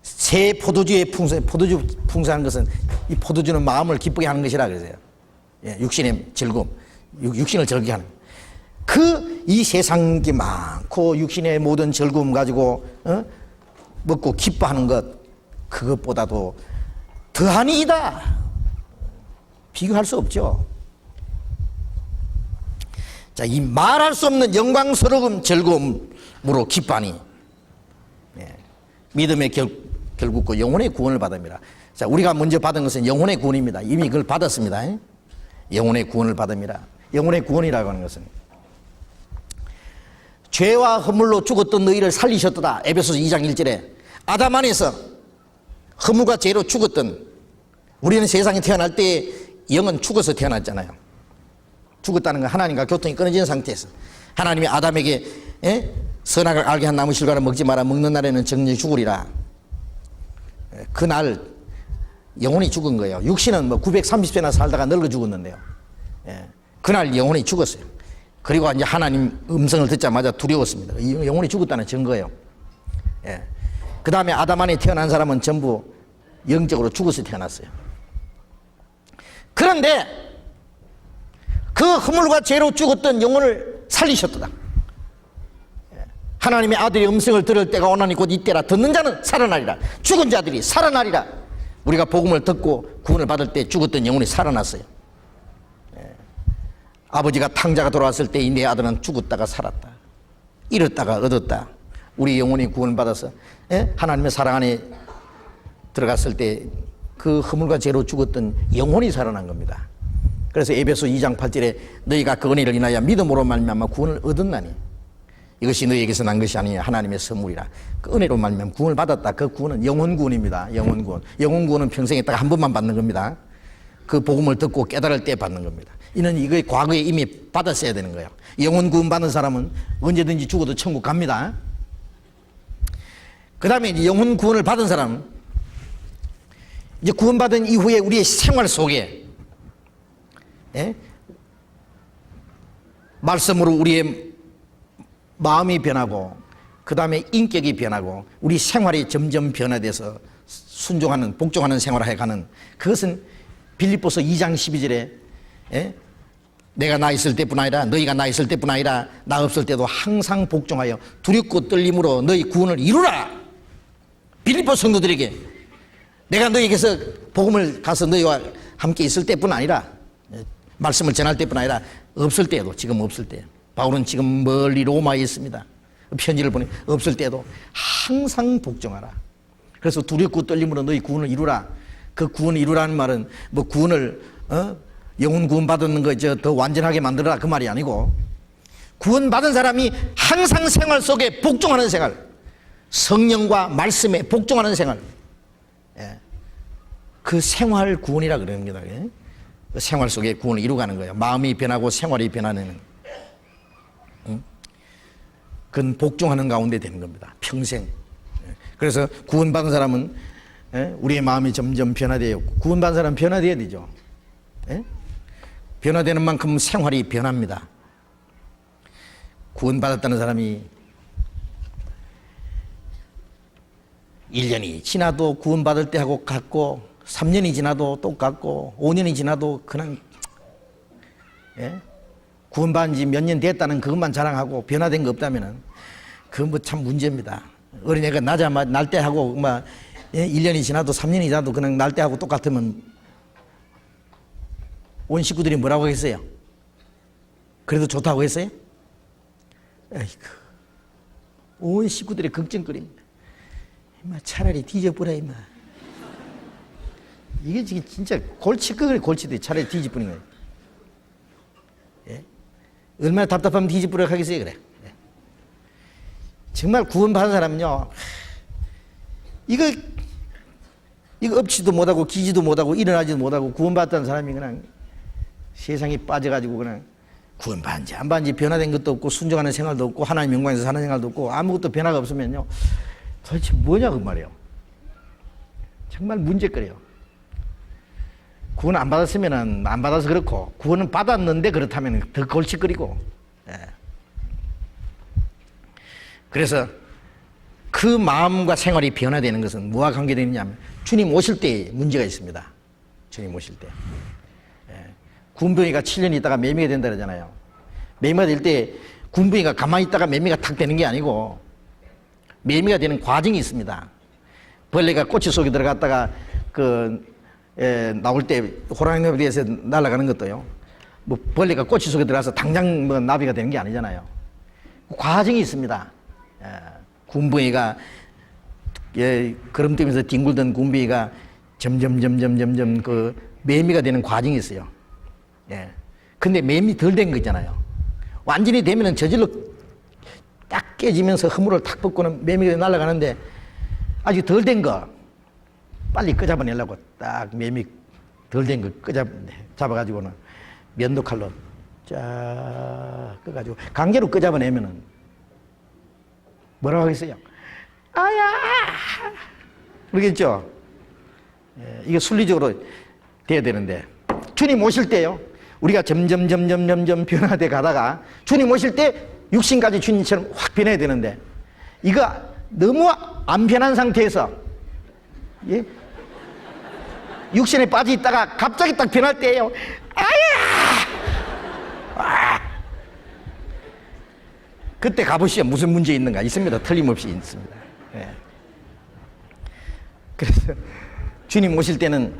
새 포도주의 포도주 풍성한 것은 이 포도주는 마음을 기쁘게 하는 것이라 그러세요. 육신의 즐거움. 육신을 즐기게 하는. 이 세상이 많고 육신의 모든 즐거움 가지고 먹고 기뻐하는 것, 그것보다도 더한 이다. 비교할 수 없죠. 자, 이 말할 수 없는 영광스러운 즐거움으로 기뻐하니 믿음의 결국 그 영혼의 구원을 받습니다. 자, 우리가 먼저 받은 것은 영혼의 구원입니다. 이미 그걸 받았습니다. 영혼의 구원을 받습니다. 영혼의 구원이라고 하는 것은 죄와 허물로 죽었던 너희를 살리셨도다. 에베소서 2장 1절에 아담 안에서 허물과 죄로 죽었던, 우리는 세상에 태어날 때 영은 죽어서 태어났잖아요. 죽었다는 건 하나님과 교통이 끊어진 상태에서 하나님이 아담에게 선악을 알게 한 나무 실과를 먹지 마라. 먹는 날에는 정령이 죽으리라. 그날 영혼이 죽은 거예요. 육신은 뭐 930세나 살다가 늙어 죽었는데요. 그날 영혼이 죽었어요. 그리고 이제 하나님 음성을 듣자마자 두려웠습니다. 영혼이 죽었다는 증거예요. 그 다음에 아담 안에 태어난 사람은 전부 영적으로 죽어서 태어났어요. 그런데 그 허물과 죄로 죽었던 영혼을 살리셨도다. 하나님의 아들의 음성을 들을 때가 오나니 곧 이때라. 듣는 자는 살아나리라. 죽은 자들이 살아나리라. 우리가 복음을 듣고 구원을 받을 때 죽었던 영혼이 살아났어요. 아버지가 탕자가 돌아왔을 때 내 아들은 죽었다가 살았다. 잃었다가 얻었다. 우리 영혼이 구원을 받아서 하나님의 사랑 안에 들어갔을 때 그 허물과 죄로 죽었던 영혼이 살아난 겁니다. 그래서 에베소 2장 8절에 너희가 그 은혜를 인하여 믿음으로 말미암아 구원을 얻었나니 이것이 너희에게서 난 것이 아니냐 하나님의 선물이라. 그 은혜로 말미암아 구원을 받았다. 그 구원은 영혼 구원입니다. 영혼 구원. 영혼 구원은 평생에 딱 한 번만 받는 겁니다. 그 복음을 듣고 깨달을 때 받는 겁니다. 이는 이거 과거에 이미 받았어야 되는 거예요. 영혼 구원 받는 사람은 언제든지 죽어도 천국 갑니다. 그 다음에 이제 영혼 구원을 받은 사람은 이제 구원받은 이후에 우리의 생활 속에 말씀으로 우리의 마음이 변하고 그 다음에 인격이 변하고 우리 생활이 점점 변화돼서 순종하는, 복종하는 생활을 해가는, 그것은 빌립보서 2장 12절에 내가 나 있을 때뿐 아니라 너희가 나 있을 때뿐 아니라 나 없을 때도 항상 복종하여 두렵고 떨림으로 너희 구원을 이루라. 빌립보 성도들에게 내가 너희에게서 복음을 가서 너희와 함께 있을 때뿐 아니라 말씀을 전할 때뿐 아니라 없을 때도, 지금 없을 때, 바울은 지금 멀리 로마에 있습니다. 편지를 보내 없을 때도 항상 복종하라. 그래서 두렵고 떨림으로 너희 구원을 이루라. 그 구원을 이루라는 말은 뭐 구원을 영혼 구원 받는 거 더 완전하게 만들어라 그 말이 아니고, 구원 받은 사람이 항상 생활 속에 복종하는 생활, 성령과 말씀에 복종하는 생활, 그 생활 구원이라 그럽니다. 그 생활 속에 구원을 이루가는 거예요. 마음이 변하고 생활이 변하는, 그건 복종하는 가운데 되는 겁니다. 평생. 그래서 구원받은 사람은 우리의 마음이 점점 변화돼요. 구원받은 사람은 변화돼야 되죠. 변화되는 만큼 생활이 변합니다. 구원받았다는 사람이 1년이 지나도 구원받을 때 하고 같고, 3년이 지나도 똑같고, 5년이 지나도 그냥 구원받은 지 몇 년 됐다는 그것만 자랑하고 변화된 거 없다면은 그건 뭐 참 문제입니다. 어린애가 나자마자 날 때 하고 막 1년이 지나도 3년이 지나도 그냥 날 때 하고 똑같으면 온 식구들이 뭐라고 하겠어요? 그래도 좋다고 했어요? 아이고, 온 식구들이 걱정거립니다. 임마 차라리 뒤져보라 임마. 이게 지금 진짜 골치거리 골치대. 차라리 뒤집으는 거예요. 얼마나 답답하면 뒤집으라 하겠어요. 그래. 정말 구원받은 사람은요, 이거 엎지도 못하고 기지도 못하고 일어나지도 못하고 구원받았다는 사람이 그냥 세상에 빠져가지고 그냥 구원받은지 안 받은지 변화된 것도 없고 순종하는 생활도 없고 하나님 영광에서 사는 생활도 없고 아무것도 변화가 없으면요, 도대체 뭐냐 그 말이에요. 정말 문제거리요. 구원 안 받았으면 안 받아서 그렇고, 구원은 받았는데 그렇다면 더 골칫거리고. 그래서 그 마음과 생활이 변화되는 것은 뭐와 관계되느냐 하면 주님 오실 때 문제가 있습니다. 주님 오실 때. 군뱅이가 7년 있다가 매미가 된다 그러잖아요. 매미가 될 때 군뱅이가 가만히 있다가 매미가 탁 되는 게 아니고 매미가 되는 과정이 있습니다. 벌레가 꼬치 속에 들어갔다가 나올 때 호랑이에 대해서 날아가는 것도요. 뭐 벌레가 꼬치 속에 들어가서 당장 뭐 나비가 되는 게 아니잖아요. 과정이 있습니다. 군뱅이가 걸음 뛰면서 뒹굴던 군뱅이가 점점 그 매미가 되는 과정이 있어요. 근데 매미 덜 된 거 있잖아요. 완전히 되면은 저절로 딱 깨지면서 허물을 탁 벗고는 매미가 날아가는데 아직 덜 된 거 빨리 끄잡아내려고 딱 매미 덜 된 거 잡아가지고는 면도칼로 쫙 끄가지고 강제로 끄잡아내면은 뭐라고 하겠어요? 아야! 그러겠죠? 이게 순리적으로 돼야 되는데 주님 오실 때요. 우리가 점점 변화돼 가다가 주님 오실 때 육신까지 주님처럼 확 변해야 되는데 이거 너무 안 변한 상태에서 육신에 빠져 있다가 갑자기 딱 변할 때예요. 아야! 그때 가보시오. 무슨 문제 있는가? 있습니다. 틀림없이 있습니다. 그래서 주님 오실 때는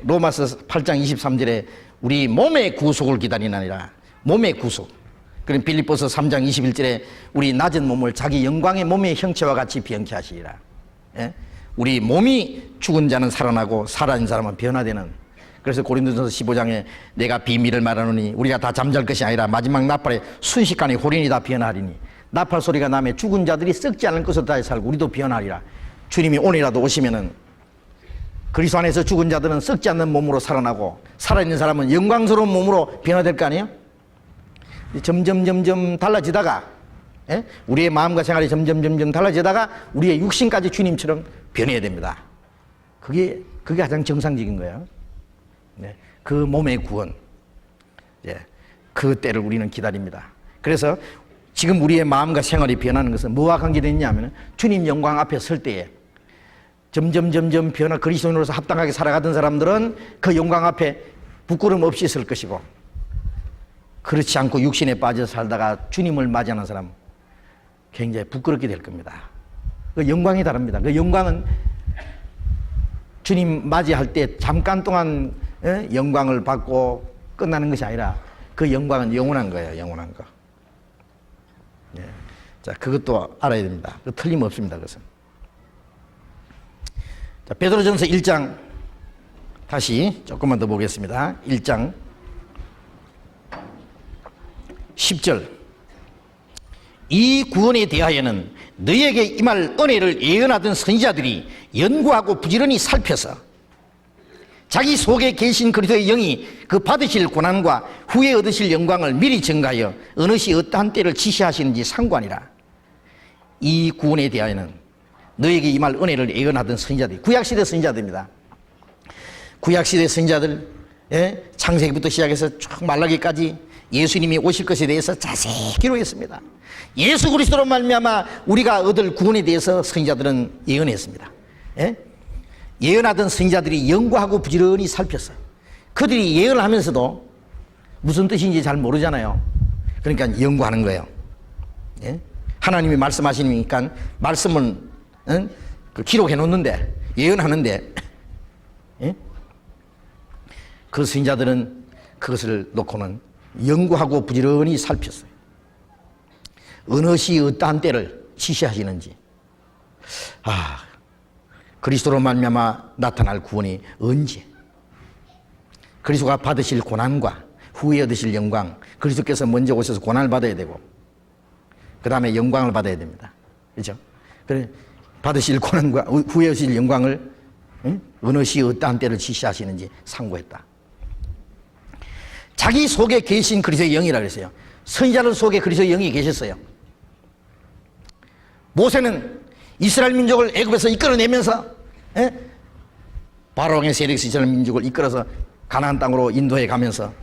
로마서 8장 23절에 우리 몸의 구속을 기다리나니라. 몸의 구속. 그럼 빌립보서 3장 21절에 우리 낮은 몸을 자기 영광의 몸의 형체와 같이 변케 하시리라. 우리 몸이 죽은 자는 살아나고 살아있는 사람은 변화되는. 그래서 고린도전서 15장에 내가 비밀을 말하노니 우리가 다 잠잘 것이 아니라 마지막 나팔에 순식간에 홀인이 다 변하리니 나팔 소리가 나면 죽은 자들이 썩지 않을 것으로 다시 살고 우리도 변하리라. 주님이 오늘이라도 오시면은 그리스도 안에서 죽은 자들은 썩지 않는 몸으로 살아나고 살아있는 사람은 영광스러운 몸으로 변화될 거 아니에요? 점점 달라지다가 우리의 마음과 생활이 점점 달라지다가 우리의 육신까지 주님처럼 변해야 됩니다. 그게 가장 정상적인 거예요. 그 몸의 구원, 그 때를 우리는 기다립니다. 그래서 지금 우리의 마음과 생활이 변하는 것은 뭐와 관계되어 있냐면 주님 영광 앞에 설 때에 점점 변화 그리스도인으로서 합당하게 살아가던 사람들은 그 영광 앞에 부끄럼 없이 설 것이고 그렇지 않고 육신에 빠져 살다가 주님을 맞이하는 사람 굉장히 부끄럽게 될 겁니다. 그 영광이 다릅니다. 그 영광은 주님 맞이할 때 잠깐 동안 영광을 받고 끝나는 것이 아니라 그 영광은 영원한 거예요. 영원한 거. 자, 그것도 알아야 됩니다. 그 틀림없습니다. 그것은. 자, 베드로전서 1장 다시 조금만 더 보겠습니다. 1장 10절 이 구원에 대하여는 너희에게 임할 은혜를 예언하던 선지자들이 연구하고 부지런히 살펴서 자기 속에 계신 그리스도의 영이 그 받으실 고난과 후에 얻으실 영광을 미리 증가하여 어느 시 어떠한 때를 지시하시는지 상관이라. 이 구원에 대하여는 너에게 임할 은혜를 예언하던 선지자들, 구약시대 선지자들입니다. 구약시대 선지자들, 창세기부터 시작해서 쭉 말라기까지 예수님이 오실 것에 대해서 자세히 기록했습니다. 예수 그리스도로 말미암아 우리가 얻을 구원에 대해서 선지자들은 예언했습니다. 예언하던 선지자들이 연구하고 부지런히 살폈어요. 그들이 예언을 하면서도 무슨 뜻인지 잘 모르잖아요. 그러니까 연구하는 거예요. 하나님이 말씀하시니까 말씀을 기록해 놓는데 예언하는데 그 선지자들은 그것을 놓고는 연구하고 부지런히 살폈어요. 어느 시 어떠한 때를 지시하시는지, 그리스도로 말미암아 나타날 구원이 언제, 그리스도가 받으실 고난과 후에 얻으실 영광, 그리스도께서 먼저 오셔서 고난을 받아야 되고 그 다음에 영광을 받아야 됩니다. 그렇죠? 그래 받으실 고난과 후에 얻으실 영광을 어느 시 어떠한 때를 지시하시는지 상고했다. 자기 속에 계신 그리스도의 영이라고 했어요. 선지자들 속에 그리스도의 영이 계셨어요. 모세는 이스라엘 민족을 애굽에서 이끌어내면서 바로왕의 세력에서 이스라엘 민족을 이끌어서 가나안 땅으로 인도해 가면서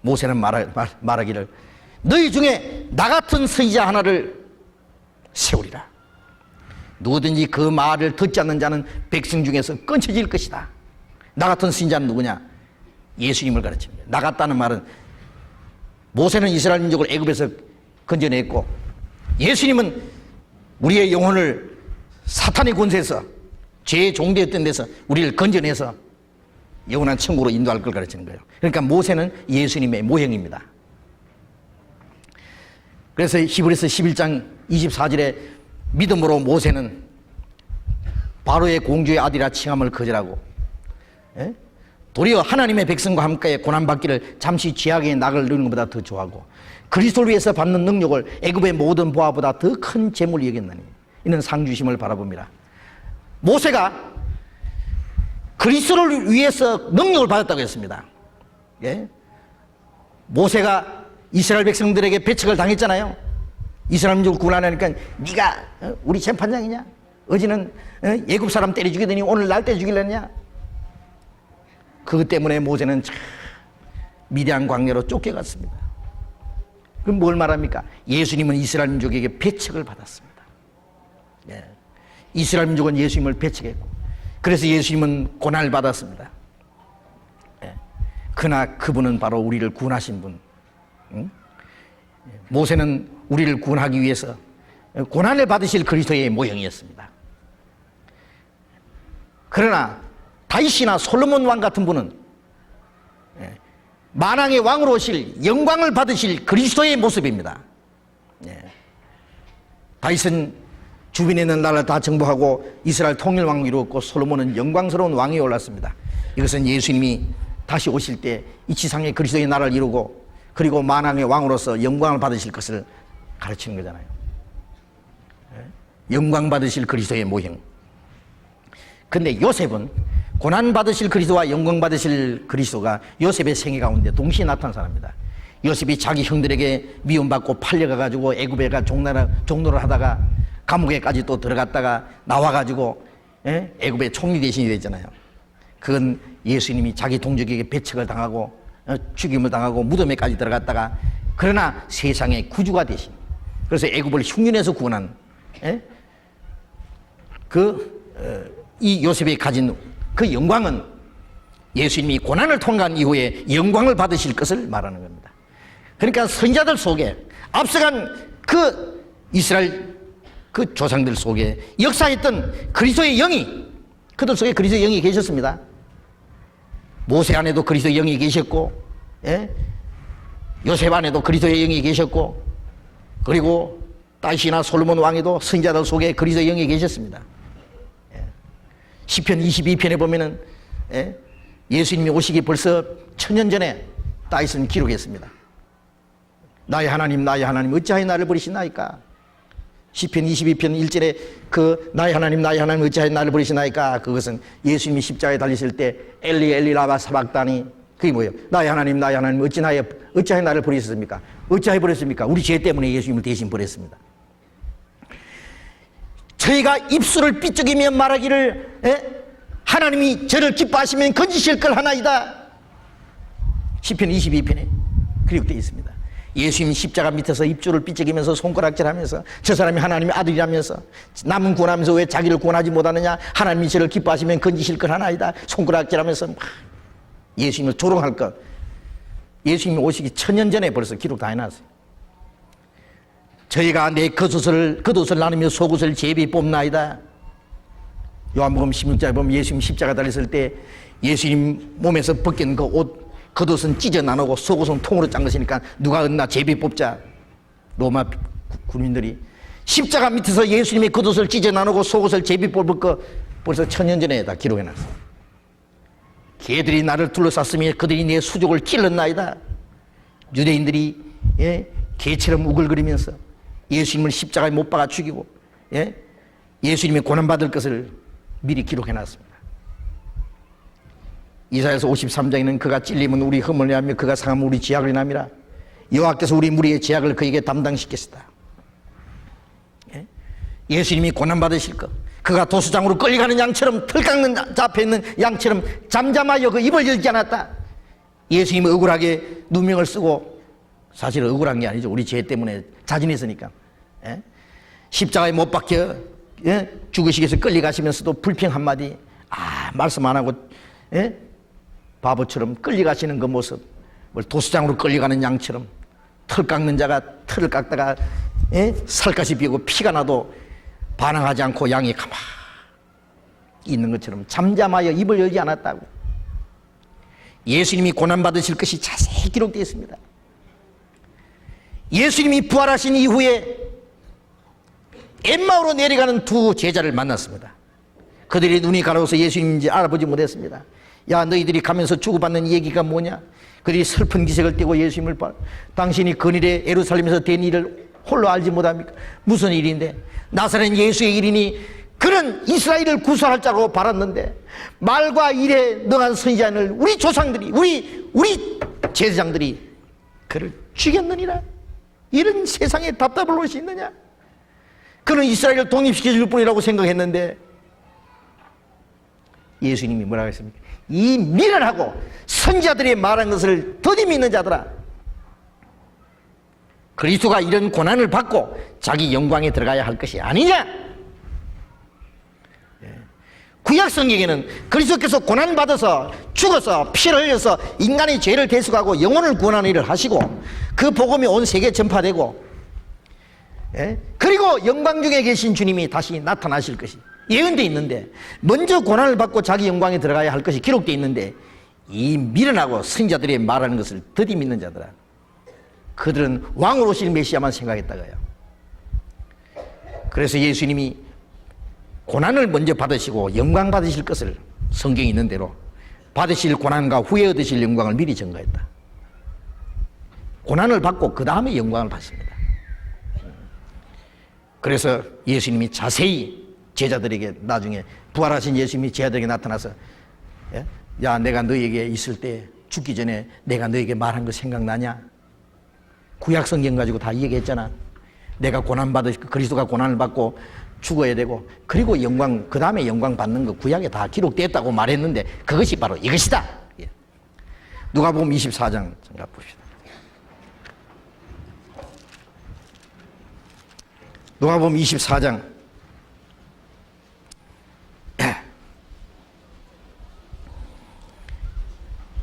모세는 말하기를 너희 중에 나 같은 선지자 하나를 세우리라. 누구든지 그 말을 듣지 않는 자는 백성 중에서 끊쳐질 것이다. 나 같은 선지자는 누구냐? 예수님을 가르칩니다. 나갔다는 말은 모세는 이스라엘 민족을 애굽에서 건져냈고 예수님은 우리의 영혼을 사탄의 권세에서 죄의 종되었던 데서 우리를 건져내서 영원한 천국으로 인도할 걸 가르치는 거예요. 그러니까 모세는 예수님의 모형입니다. 그래서 히브리서 11장 24절에 믿음으로 모세는 바로의 공주의 아들이라 칭함을 거절하고 도리어 하나님의 백성과 함께 고난받기를 잠시 죄악의 낙을 누리는 것보다 더 좋아하고 그리스도를 위해서 받는 능력을 애굽의 모든 보화보다 더 큰 재물을 여겼나니 이는 상주심을 바라봅니다. 모세가 그리스도를 위해서 능력을 받았다고 했습니다. 예? 모세가 이스라엘 백성들에게 배척을 당했잖아요. 이스라엘 민족을 구원하니까 네가 우리 재판장이냐? 어제는 애굽 사람 때려 죽이더니 오늘 날 때려 죽이려냐? 그것 때문에 모세는 미디안 광야로 쫓겨갔습니다. 그럼 뭘 말합니까? 예수님은 이스라엘 민족에게 배척을 받았습니다. 예. 이스라엘 민족은 예수님을 배척했고 그래서 예수님은 고난을 받았습니다. 예. 그러나 그분은 바로 우리를 구원하신 분. 응? 모세는 우리를 구원하기 위해서 고난을 받으실 그리스도의 모형이었습니다. 그러나 다윗이나 솔로몬 왕 같은 분은 만왕의 왕으로 오실 영광을 받으실 그리스도의 모습입니다. 다윗은 주변에 있는 나라를 다 정복하고 이스라엘 통일왕을 이루었고 솔로몬은 영광스러운 왕이 올랐습니다. 이것은 예수님이 다시 오실 때 이 지상의 그리스도의 나라를 이루고 그리고 만왕의 왕으로서 영광을 받으실 것을 가르치는 거잖아요. 영광 받으실 그리스도의 모형. 근데 요셉은 고난 받으실 그리스도와 영광 받으실 그리스도가 요셉의 생애 가운데 동시에 나타난 사람입니다. 요셉이 자기 형들에게 미움받고 팔려가가지고 애굽에 가 종노를 하다가 감옥에까지 또 들어갔다가 나와가지고 애굽의 총리 대신이 됐잖아요. 그건 예수님이 자기 동족에게 배척을 당하고 죽임을 당하고 무덤에까지 들어갔다가 그러나 세상의 구주가 되신, 그래서 애굽을 흉년에서 구원한 이 요셉이 가진 그 영광은 예수님이 고난을 통과한 이후에 영광을 받으실 것을 말하는 겁니다. 그러니까 선지자들 속에 앞서간 그 이스라엘 그 조상들 속에 역사했던 그리스도의 영이, 그들 속에 그리스도의 영이 계셨습니다. 모세 안에도 그리스도의 영이 계셨고, 요셉 안에도 그리스도의 영이 계셨고, 그리고 다윗이나 솔로몬 왕에도 선지자들 속에 그리스도의 영이 계셨습니다. 시편 22편에 보면은 예수님이 오시기 벌써 1000년 전에 다윗은 기록했습니다. 나의 하나님 어찌하여 나를 버리시나이까? 시편 22편 1절에 그 나의 하나님 어찌하여 나를 버리시나이까? 그것은 예수님이 십자가에 달리실 때 엘리 엘리 라마 사박다니, 그게 뭐예요? 나의 하나님 어찌하여 나를 버리셨습니까? 어찌하여 버렸습니까? 우리 죄 때문에 예수님을 대신 버렸습니다. 저희가 입술을 삐쩍이며 말하기를 하나님이 저를 기뻐하시면 건지실 걸 하나이다. 시편 22편에 그렇게 되어 있습니다. 예수님 십자가 밑에서 입술을 삐쩍이면서 손가락질하면서 저 사람이 하나님의 아들이라면서 남은 구원하면서 왜 자기를 구원하지 못하느냐, 하나님이 저를 기뻐하시면 건지실 걸 하나이다 손가락질하면서 막 예수님을 조롱할 것, 예수님이 오시기 1000년 전에 벌써 기록 다 해놨어요. 저희가 내 겉옷을 나누며 속옷을 제비 뽑나이다. 요한복음 16장에 보면 예수님 십자가 달렸을 때 예수님 몸에서 벗긴 그 옷, 겉옷은 찢어 나누고 속옷은 통으로 짠 것이니까 누가 얻나 제비 뽑자. 로마 군인들이 십자가 밑에서 예수님의 겉옷을 찢어 나누고 속옷을 제비 뽑을 거 벌써 1000년 전에 다 기록해놨어. 개들이 나를 둘러쌌으며 그들이 내 수족을 찔렀나이다. 유대인들이 개처럼 우글거리면서 예수님을 십자가에 못 박아 죽이고 예수님이 고난받을 것을 미리 기록해놨습니다. 이사야서 53장에는 그가 찔림은 우리 흠을 내하며 그가 상함은 우리 죄악을 인함이라. 여호와께서 우리 무리의 죄악을 그에게 담당시켰다. 예수님이 고난받으실 것, 그가 도수장으로 끌려가는 양처럼, 털 깎는 자 앞에 있는 양처럼 잠잠하여 그 입을 열지 않았다. 예수님은 억울하게 누명을 쓰고, 사실은 억울한 게 아니죠. 우리 죄 때문에 자진했으니까. 십자가에 못 박혀 죽으시기 위해서 끌려가시면서도 불평 한마디 말씀 안 하고 바보처럼 끌려가시는 그 모습, 도수장으로 끌려가는 양처럼 털 깎는 자가 털을 깎다가 살갗이 비고 피가 나도 반항하지 않고 양이 가만히 있는 것처럼 잠잠하여 입을 열지 않았다고. 예수님이 고난받으실 것이 자세히 기록되어 있습니다. 예수님이 부활하신 이후에 엠마오로 내려가는 두 제자를 만났습니다. 그들이 눈이 가려워서 예수님인지 알아보지 못했습니다. 야, 너희들이 가면서 주고받는 얘기가 뭐냐? 그들이 슬픈 기색을 띠고 예수님을 봐. 당신이 근일에 예루살렘에서 된 일을 홀로 알지 못합니까? 무슨 일인데? 나사렛 예수의 일이니 그는 이스라엘을 구속할 자로 바랐는데 말과 일에 능한 선지자를 우리 조상들이 우리 제사장들이 그를 죽였느니라. 이런 세상에 답답을 놓을 수 있느냐? 그는 이스라엘을 독립시켜줄 뿐이라고 생각했는데 예수님이 뭐라고 했습니까? 이 미련하고 선지자들이 말한 것을 더디 믿는 자들아, 그리스도가 이런 고난을 받고 자기 영광에 들어가야 할 것이 아니냐? 구약 성경에는 그리스도께서 고난을 받아서 죽어서 피를 흘려서 인간의 죄를 대속하고 영혼을 구원하는 일을 하시고 그 복음이 온 세계에 전파되고 그리고 영광 중에 계신 주님이 다시 나타나실 것이 예언되어 있는데 먼저 고난을 받고 자기 영광에 들어가야 할 것이 기록되어 있는데 이 미련하고 선지자들이 말하는 것을 더디 믿는 자들아, 그들은 왕으로 오실 메시아만 생각했다고요. 그래서 예수님이 고난을 먼저 받으시고 영광 받으실 것을 성경에 있는 대로 받으실 고난과 후에 얻으실 영광을 미리 증거했다. 고난을 받고 그 다음에 영광을 받습니다. 그래서 예수님이 자세히 제자들에게 나중에 부활하신 예수님이 제자들에게 나타나서 야, 내가 너에게 있을 때 죽기 전에 내가 너에게 말한 거 생각나냐? 구약 성경 가지고 다 얘기했잖아. 내가 그리스도가 고난을 받고 죽어야 되고 그리고 영광, 그 다음에 영광 받는 거 구약에 다 기록됐다고 말했는데 그것이 바로 이것이다. 누가복음 24장 잠깐 봅시다. 누가복음 24장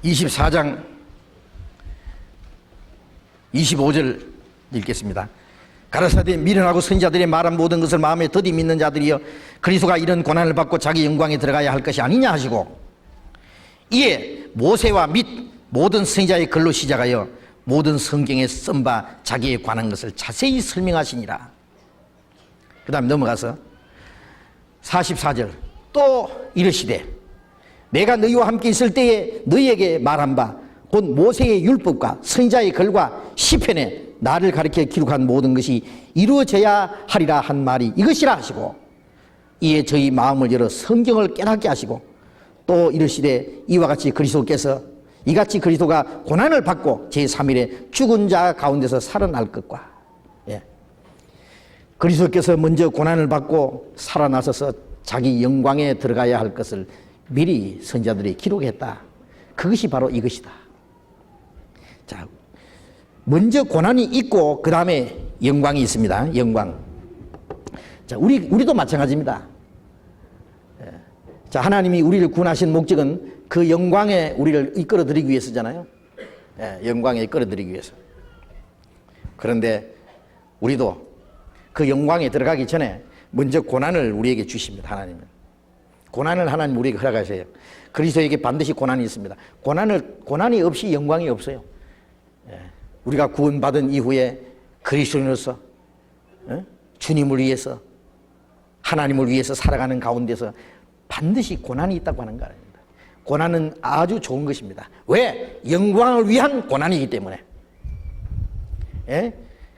24장 25절 읽겠습니다. 가라사대 미련하고 선지자들이 말한 모든 것을 마음에 더디 믿는 자들이여, 그리스도가 이런 고난을 받고 자기 영광에 들어가야 할 것이 아니냐 하시고 이에 모세와 및 모든 선지자의 글로 시작하여 모든 성경에 쓴 바 자기에 관한 것을 자세히 설명하시니라. 그 다음 넘어가서 44절 또 이르시되 내가 너희와 함께 있을 때에 너희에게 말한 바 곧 모세의 율법과 선지자의 글과 시편에 나를 가리켜 기록한 모든 것이 이루어져야 하리라 한 말이 이것이라 하시고 이에 저희 마음을 열어 성경을 깨닫게 하시고 또 이르시되 이와 같이 그리스도께서 이같이 그리스도가 고난을 받고 제3일에 죽은 자 가운데서 살아날 것과 그리스도께서 먼저 고난을 받고 살아나서서 자기 영광에 들어가야 할 것을 미리 선지자들이 기록했다. 그것이 바로 이것이다. 자, 먼저 고난이 있고 그 다음에 영광이 있습니다. 영광. 자, 우리도 마찬가지입니다. 자, 하나님이 우리를 구원하신 목적은 그 영광에 우리를 이끌어드리기 위해서잖아요. 영광에 이끌어드리기 위해서. 그런데 우리도 그 영광에 들어가기 전에 먼저 고난을 우리에게 주십니다. 하나님은 고난을 하나님 우리에게 허락하셔요. 그리스도에게 반드시 고난이 있습니다. 고난이 없이 영광이 없어요. 우리가 구원받은 이후에 그리스도인으로서 주님을 위해서 하나님을 위해서 살아가는 가운데서 반드시 고난이 있다고 하는 거 아닙니다. 고난은 아주 좋은 것입니다. 왜? 영광을 위한 고난이기 때문에.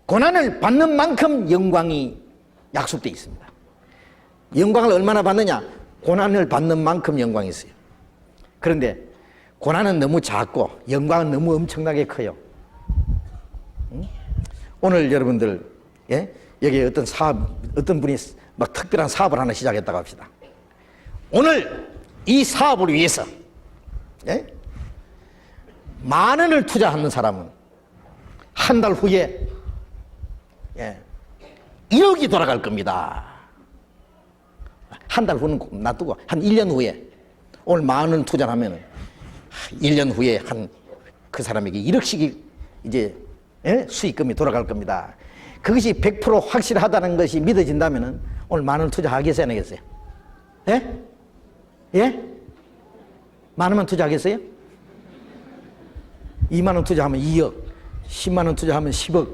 고난을 받는 만큼 영광이 약속되어 있습니다. 영광을 얼마나 받느냐? 고난을 받는 만큼 영광이 있어요. 그런데 고난은 너무 작고 영광은 너무 엄청나게 커요. 오늘 여러분들 여기 어떤 분이 막 특별한 사업을 하나 시작했다고 합시다. 오늘 이 사업을 위해서 만 원을 투자하는 사람은 한 달 후에 1억이 돌아갈 겁니다. 한 달 후는 놔두고 한 1년 후에 오늘 만 원을 투자하면 1년 후에 한 그 사람에게 1억씩이 이제 수익금이 돌아갈 겁니다. 그것이 100% 확실하다는 것이 믿어진다면 오늘 만 원 투자하겠어요, 안 하겠어요? 예? 예? 만 원만 투자하겠어요? 2만 원 투자하면 2억, 10만 원 투자하면 10억.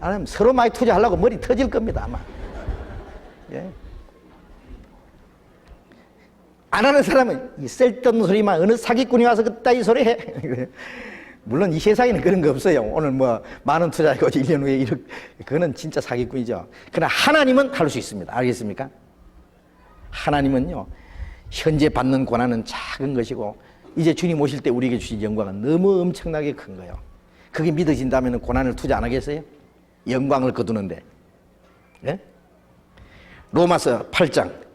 아니면 서로 많이 투자하려고 머리 터질 겁니다, 아마. 예? 안 하는 사람은 이 쓸데없는 소리만 어느 사기꾼이 와서 그따위 소리 해. 물론 이 세상에는 그런 거 없어요. 오늘 뭐 만 원 투자하고 1년 후에 1억, 그거는 진짜 사기꾼이죠. 그러나 하나님은 할 수 있습니다. 알겠습니까? 하나님은요, 현재 받는 고난은 작은 것이고 이제 주님 오실 때 우리에게 주신 영광은 너무 엄청나게 큰 거예요. 그게 믿어진다면 고난을 투자 안 하겠어요? 영광을 거두는데. 예? 로마서 8장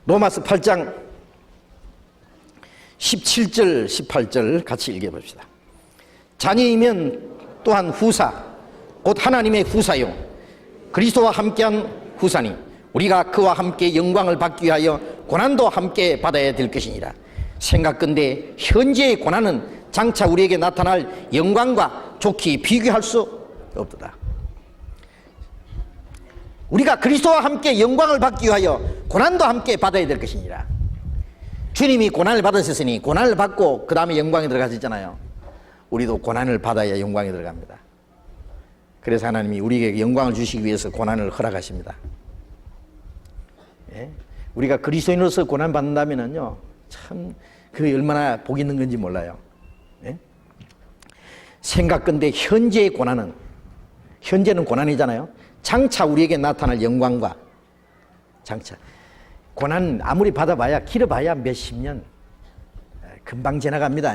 로마서 8장 17절 18절 같이 읽어봅시다. 자녀이면 또한 후사 곧 하나님의 후사요 그리스도와 함께한 후사니 우리가 그와 함께 영광을 받기 위하여 고난도 함께 받아야 될 것이니라. 생각건대 현재의 고난은 장차 우리에게 나타날 영광과 좋게 비교할 수 없도다. 우리가 그리스도와 함께 영광을 받기 위하여 고난도 함께 받아야 될 것이니라. 주님이 고난을 받으셨으니 고난을 받고 그 다음에 영광에 들어가셨잖아요. 우리도 고난을 받아야 영광에 들어갑니다. 그래서 하나님이 우리에게 영광을 주시기 위해서 고난을 허락하십니다. 예? 우리가 그리스도인으로서 고난 받는다면요, 참 그게 얼마나 복 있는 건지 몰라요. 예? 생각건대 현재의 고난은, 현재는 고난이잖아요. 장차 우리에게 나타날 영광과, 장차 고난 아무리 받아봐야 길어봐야 몇십 년 금방 지나갑니다.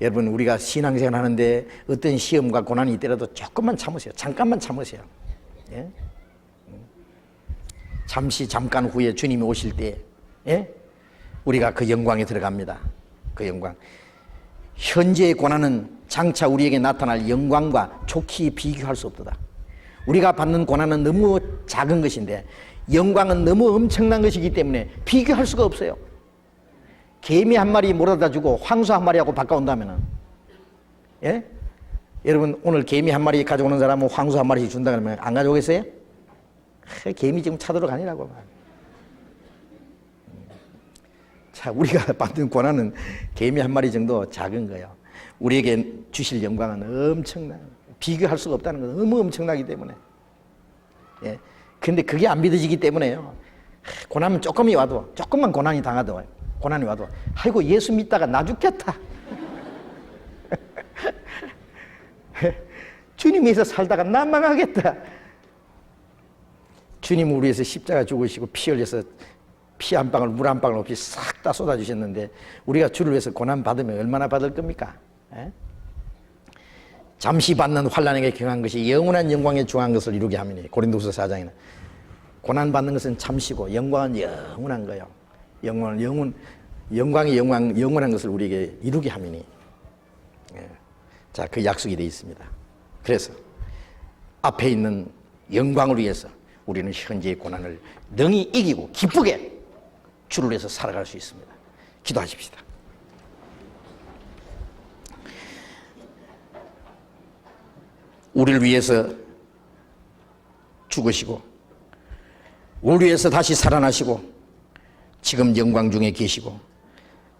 여러분, 우리가 신앙생활 하는데 어떤 시험과 고난이 있더라도 조금만 참으세요. 잠깐만 참으세요. 예? 잠깐 후에 주님이 오실 때, 예? 우리가 그 영광에 들어갑니다. 그 영광. 현재의 고난은 장차 우리에게 나타날 영광과 좋게 비교할 수 없도다. 우리가 받는 고난은 너무 작은 것인데 영광은 너무 엄청난 것이기 때문에 비교할 수가 없어요. 개미 한 마리 몰아다 주고 황소 한 마리하고 바꿔온다면은, 예? 여러분, 오늘 개미 한 마리 가져오는 사람은 황소 한 마리씩 준다 그러면 안 가져오겠어요? 개미 지금 찾으러 가니라고. 자, 우리가 받는 고난은 개미 한 마리 정도 작은 거예요. 우리에게 주실 영광은 엄청나, 비교할 수가 없다는 건 너무 엄청나기 때문에. 예. 근데 그게 안 믿어지기 때문에요. 고난은 조금이 와도, 조금만 고난이 당하도, 고난이 와도, 아이고, 예수 믿다가 나 죽겠다. 주님 위해서 살다가 나 망하겠다. 주님은 우리 위해서 십자가 죽으시고 피 흘려서 피 한 방울, 물 한 방울 없이 싹 다 쏟아주셨는데 우리가 주를 위해서 고난 받으면 얼마나 받을 겁니까? 에? 잠시 받는 환난에게 경한 것이 영원한 영광에 중한 것을 이루게 하미니. 고린도후서 4장에는 고난 받는 것은 잠시고 영광은 영원한 거예요. 영광이 영원한 것을 우리에게 이루게 하미니. 예. 자, 그 약속이 되어 있습니다. 그래서 앞에 있는 영광을 위해서 우리는 현재의 고난을 능히 이기고 기쁘게 주를 위해서 살아갈 수 있습니다. 기도하십시다. 우리를 위해서 죽으시고 우리를 위해서 다시 살아나시고 지금 영광 중에 계시고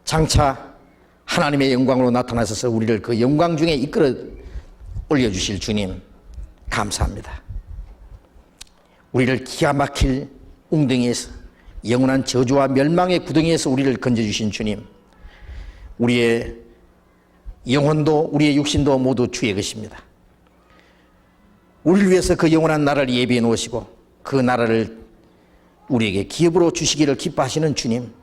장차 하나님의 영광으로 나타나셔서 우리를 그 영광 중에 이끌어 올려주실 주님, 감사합니다. 우리를 기가 막힐 웅덩이에서, 영원한 저주와 멸망의 구덩이에서 우리를 건져주신 주님, 우리의 영혼도 우리의 육신도 모두 주의 것입니다. 우리를 위해서 그 영원한 나라를 예비해 놓으시고 그 나라를 우리에게 기업으로 주시기를 기뻐하시는 주님,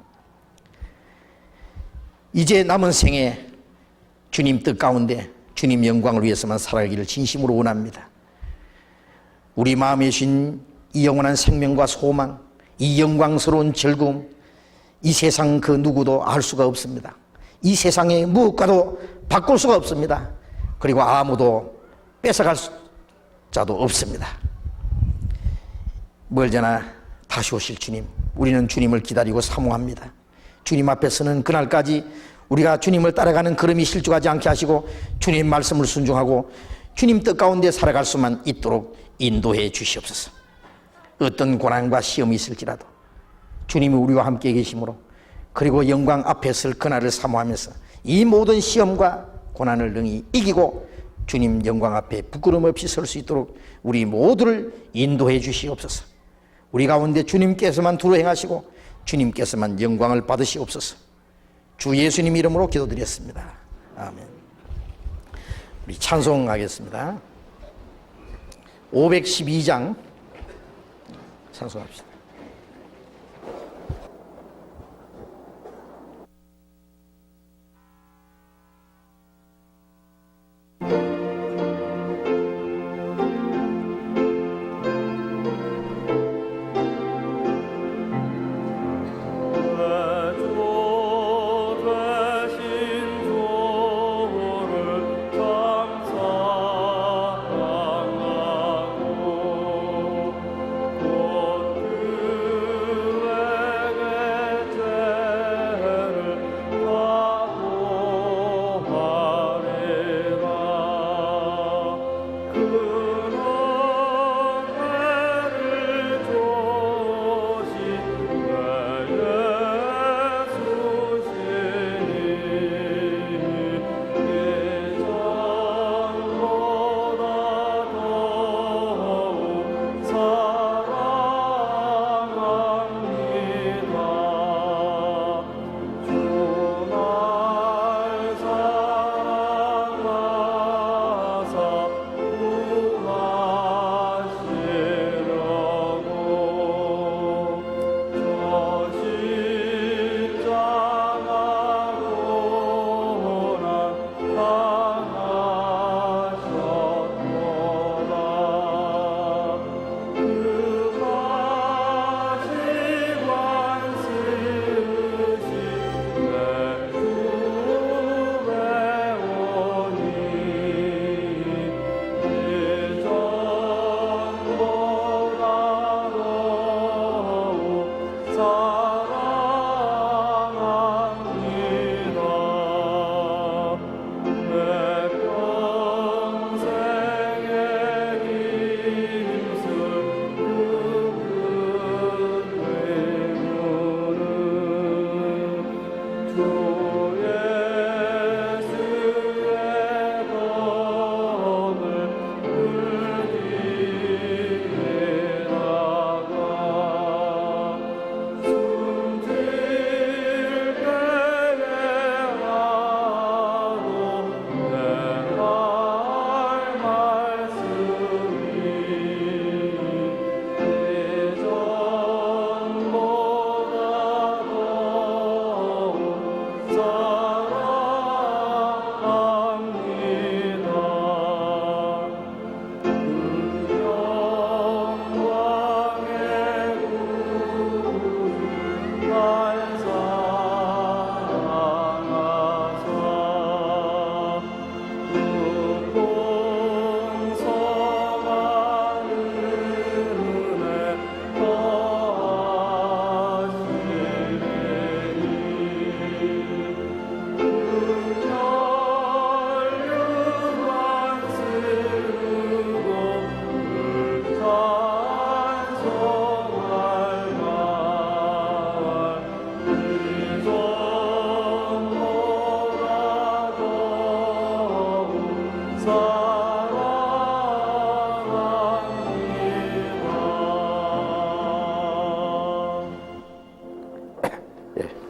이제 남은 생에 주님 뜻 가운데 주님 영광을 위해서만 살아가기를 진심으로 원합니다. 우리 마음에 주신 이 영원한 생명과 소망, 이 영광스러운 즐거움, 이 세상 그 누구도 알 수가 없습니다. 이 세상의 무엇과도 바꿀 수가 없습니다. 그리고 아무도 뺏어갈 자도 없습니다. 멀잖아 다시 오실 주님, 우리는 주님을 기다리고 사모합니다. 주님 앞에 서는 그날까지 우리가 주님을 따라가는 걸음이 실족하지 않게 하시고 주님 말씀을 순종하고 주님 뜻 가운데 살아갈 수만 있도록 인도해 주시옵소서. 어떤 고난과 시험이 있을지라도 주님이 우리와 함께 계심으로, 그리고 영광 앞에 설 그날을 사모하면서 이 모든 시험과 고난을 능히 이기고 주님 영광 앞에 부끄럼 없이 설 수 있도록 우리 모두를 인도해 주시옵소서. 우리 가운데 주님께서만 두루 행하시고 주님께서만 영광을 받으시옵소서. 주 예수님 이름으로 기도드렸습니다. 아멘. 우리 찬송하겠습니다. 512장 찬송합시다.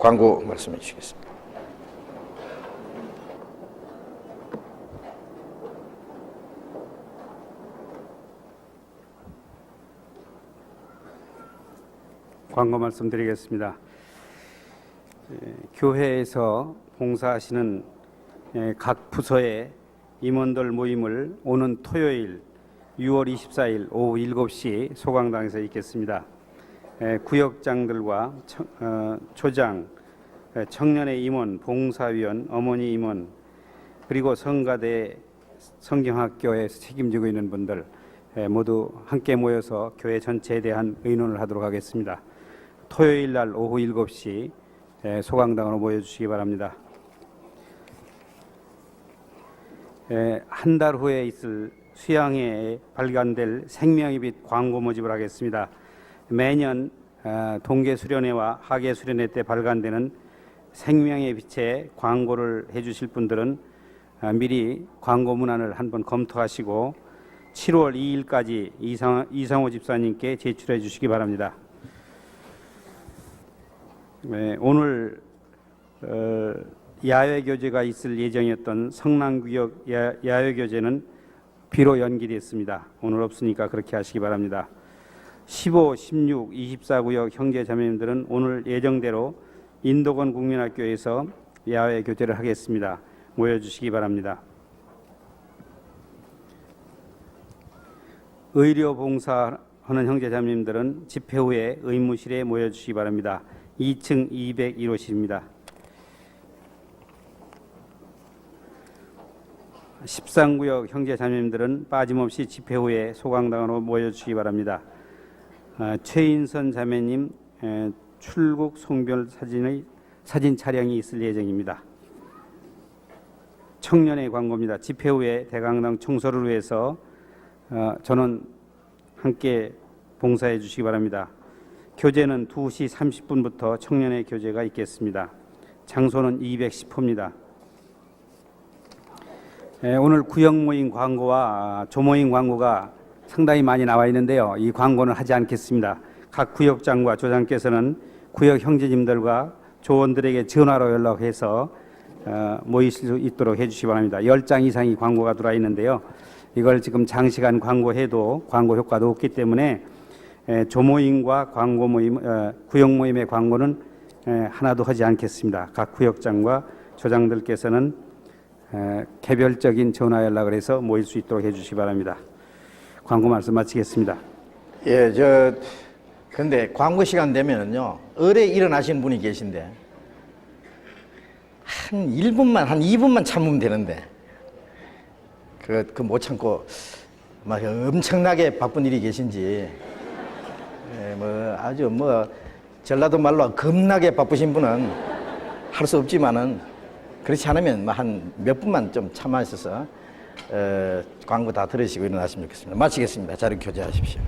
광고 말씀해 주시겠습니다. 광고 말씀드리겠습니다. 교회에서 봉사하시는 각 부서의 임원들 모임을 오는 토요일 6월 24일 오후 7시 소강당에서 있겠습니다. 구역장들과 조장, 청년의 임원, 봉사위원, 어머니 임원, 그리고 성가대 성경학교에서 책임지고 있는 분들, 모두 함께 모여서 교회 전체에 대한 의논을 하도록 하겠습니다. 토요일 날 오후 7시 소강당으로 모여주시기 바랍니다. 한 달 후에 있을 수양회에 발간될 생명의 빛 광고 모집을 하겠습니다. 매년 동계 수련회와 하계 수련회 때 발간되는 생명의 빛에 광고를 해주실 분들은 미리 광고 문안을 한번 검토하시고 7월 2일까지 이상호 집사님께 제출해 주시기 바랍니다. 오늘 야외 교제가 있을 예정이었던 성남구역 야외 교제는 비로 연기됐습니다. 오늘 없으니까 그렇게 하시기 바랍니다. 15, 16, 24구역 형제 자매님들은 오늘 예정대로 인도건 국민학교에서 야외 교제를 하겠습니다. 모여주시기 바랍니다. 의료 봉사하는 형제 자매님들은 집회 후에 의무실에 모여주시기 바랍니다. 2층 201호실입니다. 13구역 형제 자매님들은 빠짐없이 집회 후에 소강당으로 모여주시기 바랍니다. 최인선 자매님 출국 송별 사진 촬영이 있을 예정입니다. 청년의 광고입니다. 집회 후에 대강당 청소를 위해서 저는 함께 봉사해 주시기 바랍니다. 교제는 2시 30분부터 청년의 교제가 있겠습니다. 장소는 210호입니다. 오늘 구역 모임 광고와 조모임 광고가 상당히 많이 나와 있는데요. 이 광고는 하지 않겠습니다. 각 구역장과 조장께서는 구역 형제님들과 조원들에게 전화로 연락해서 모이실 수 있도록 해주시기 바랍니다. 10장 이상의 광고가 들어와 있는데요. 이걸 지금 장시간 광고해도 광고 효과도 없기 때문에 조모임과 광고 모임, 구역 모임의 광고는 하나도 하지 않겠습니다. 각 구역장과 조장들께서는 개별적인 전화 연락을 해서 모일 수 있도록 해주시기 바랍니다. 광고 말씀 마치겠습니다. 예, 근데 광고 시간 되면은요, 을에 일어나신 분이 계신데, 한 2분만 참으면 되는데, 못 참고, 막 엄청나게 바쁜 일이 계신지, 아주 전라도 말로 겁나게 바쁘신 분은 할 수 없지만은, 그렇지 않으면 한 몇 분만 좀 참아 있어서 광고 다 들으시고 일어나시면 좋겠습니다. 마치겠습니다. 자료 교체하십시오.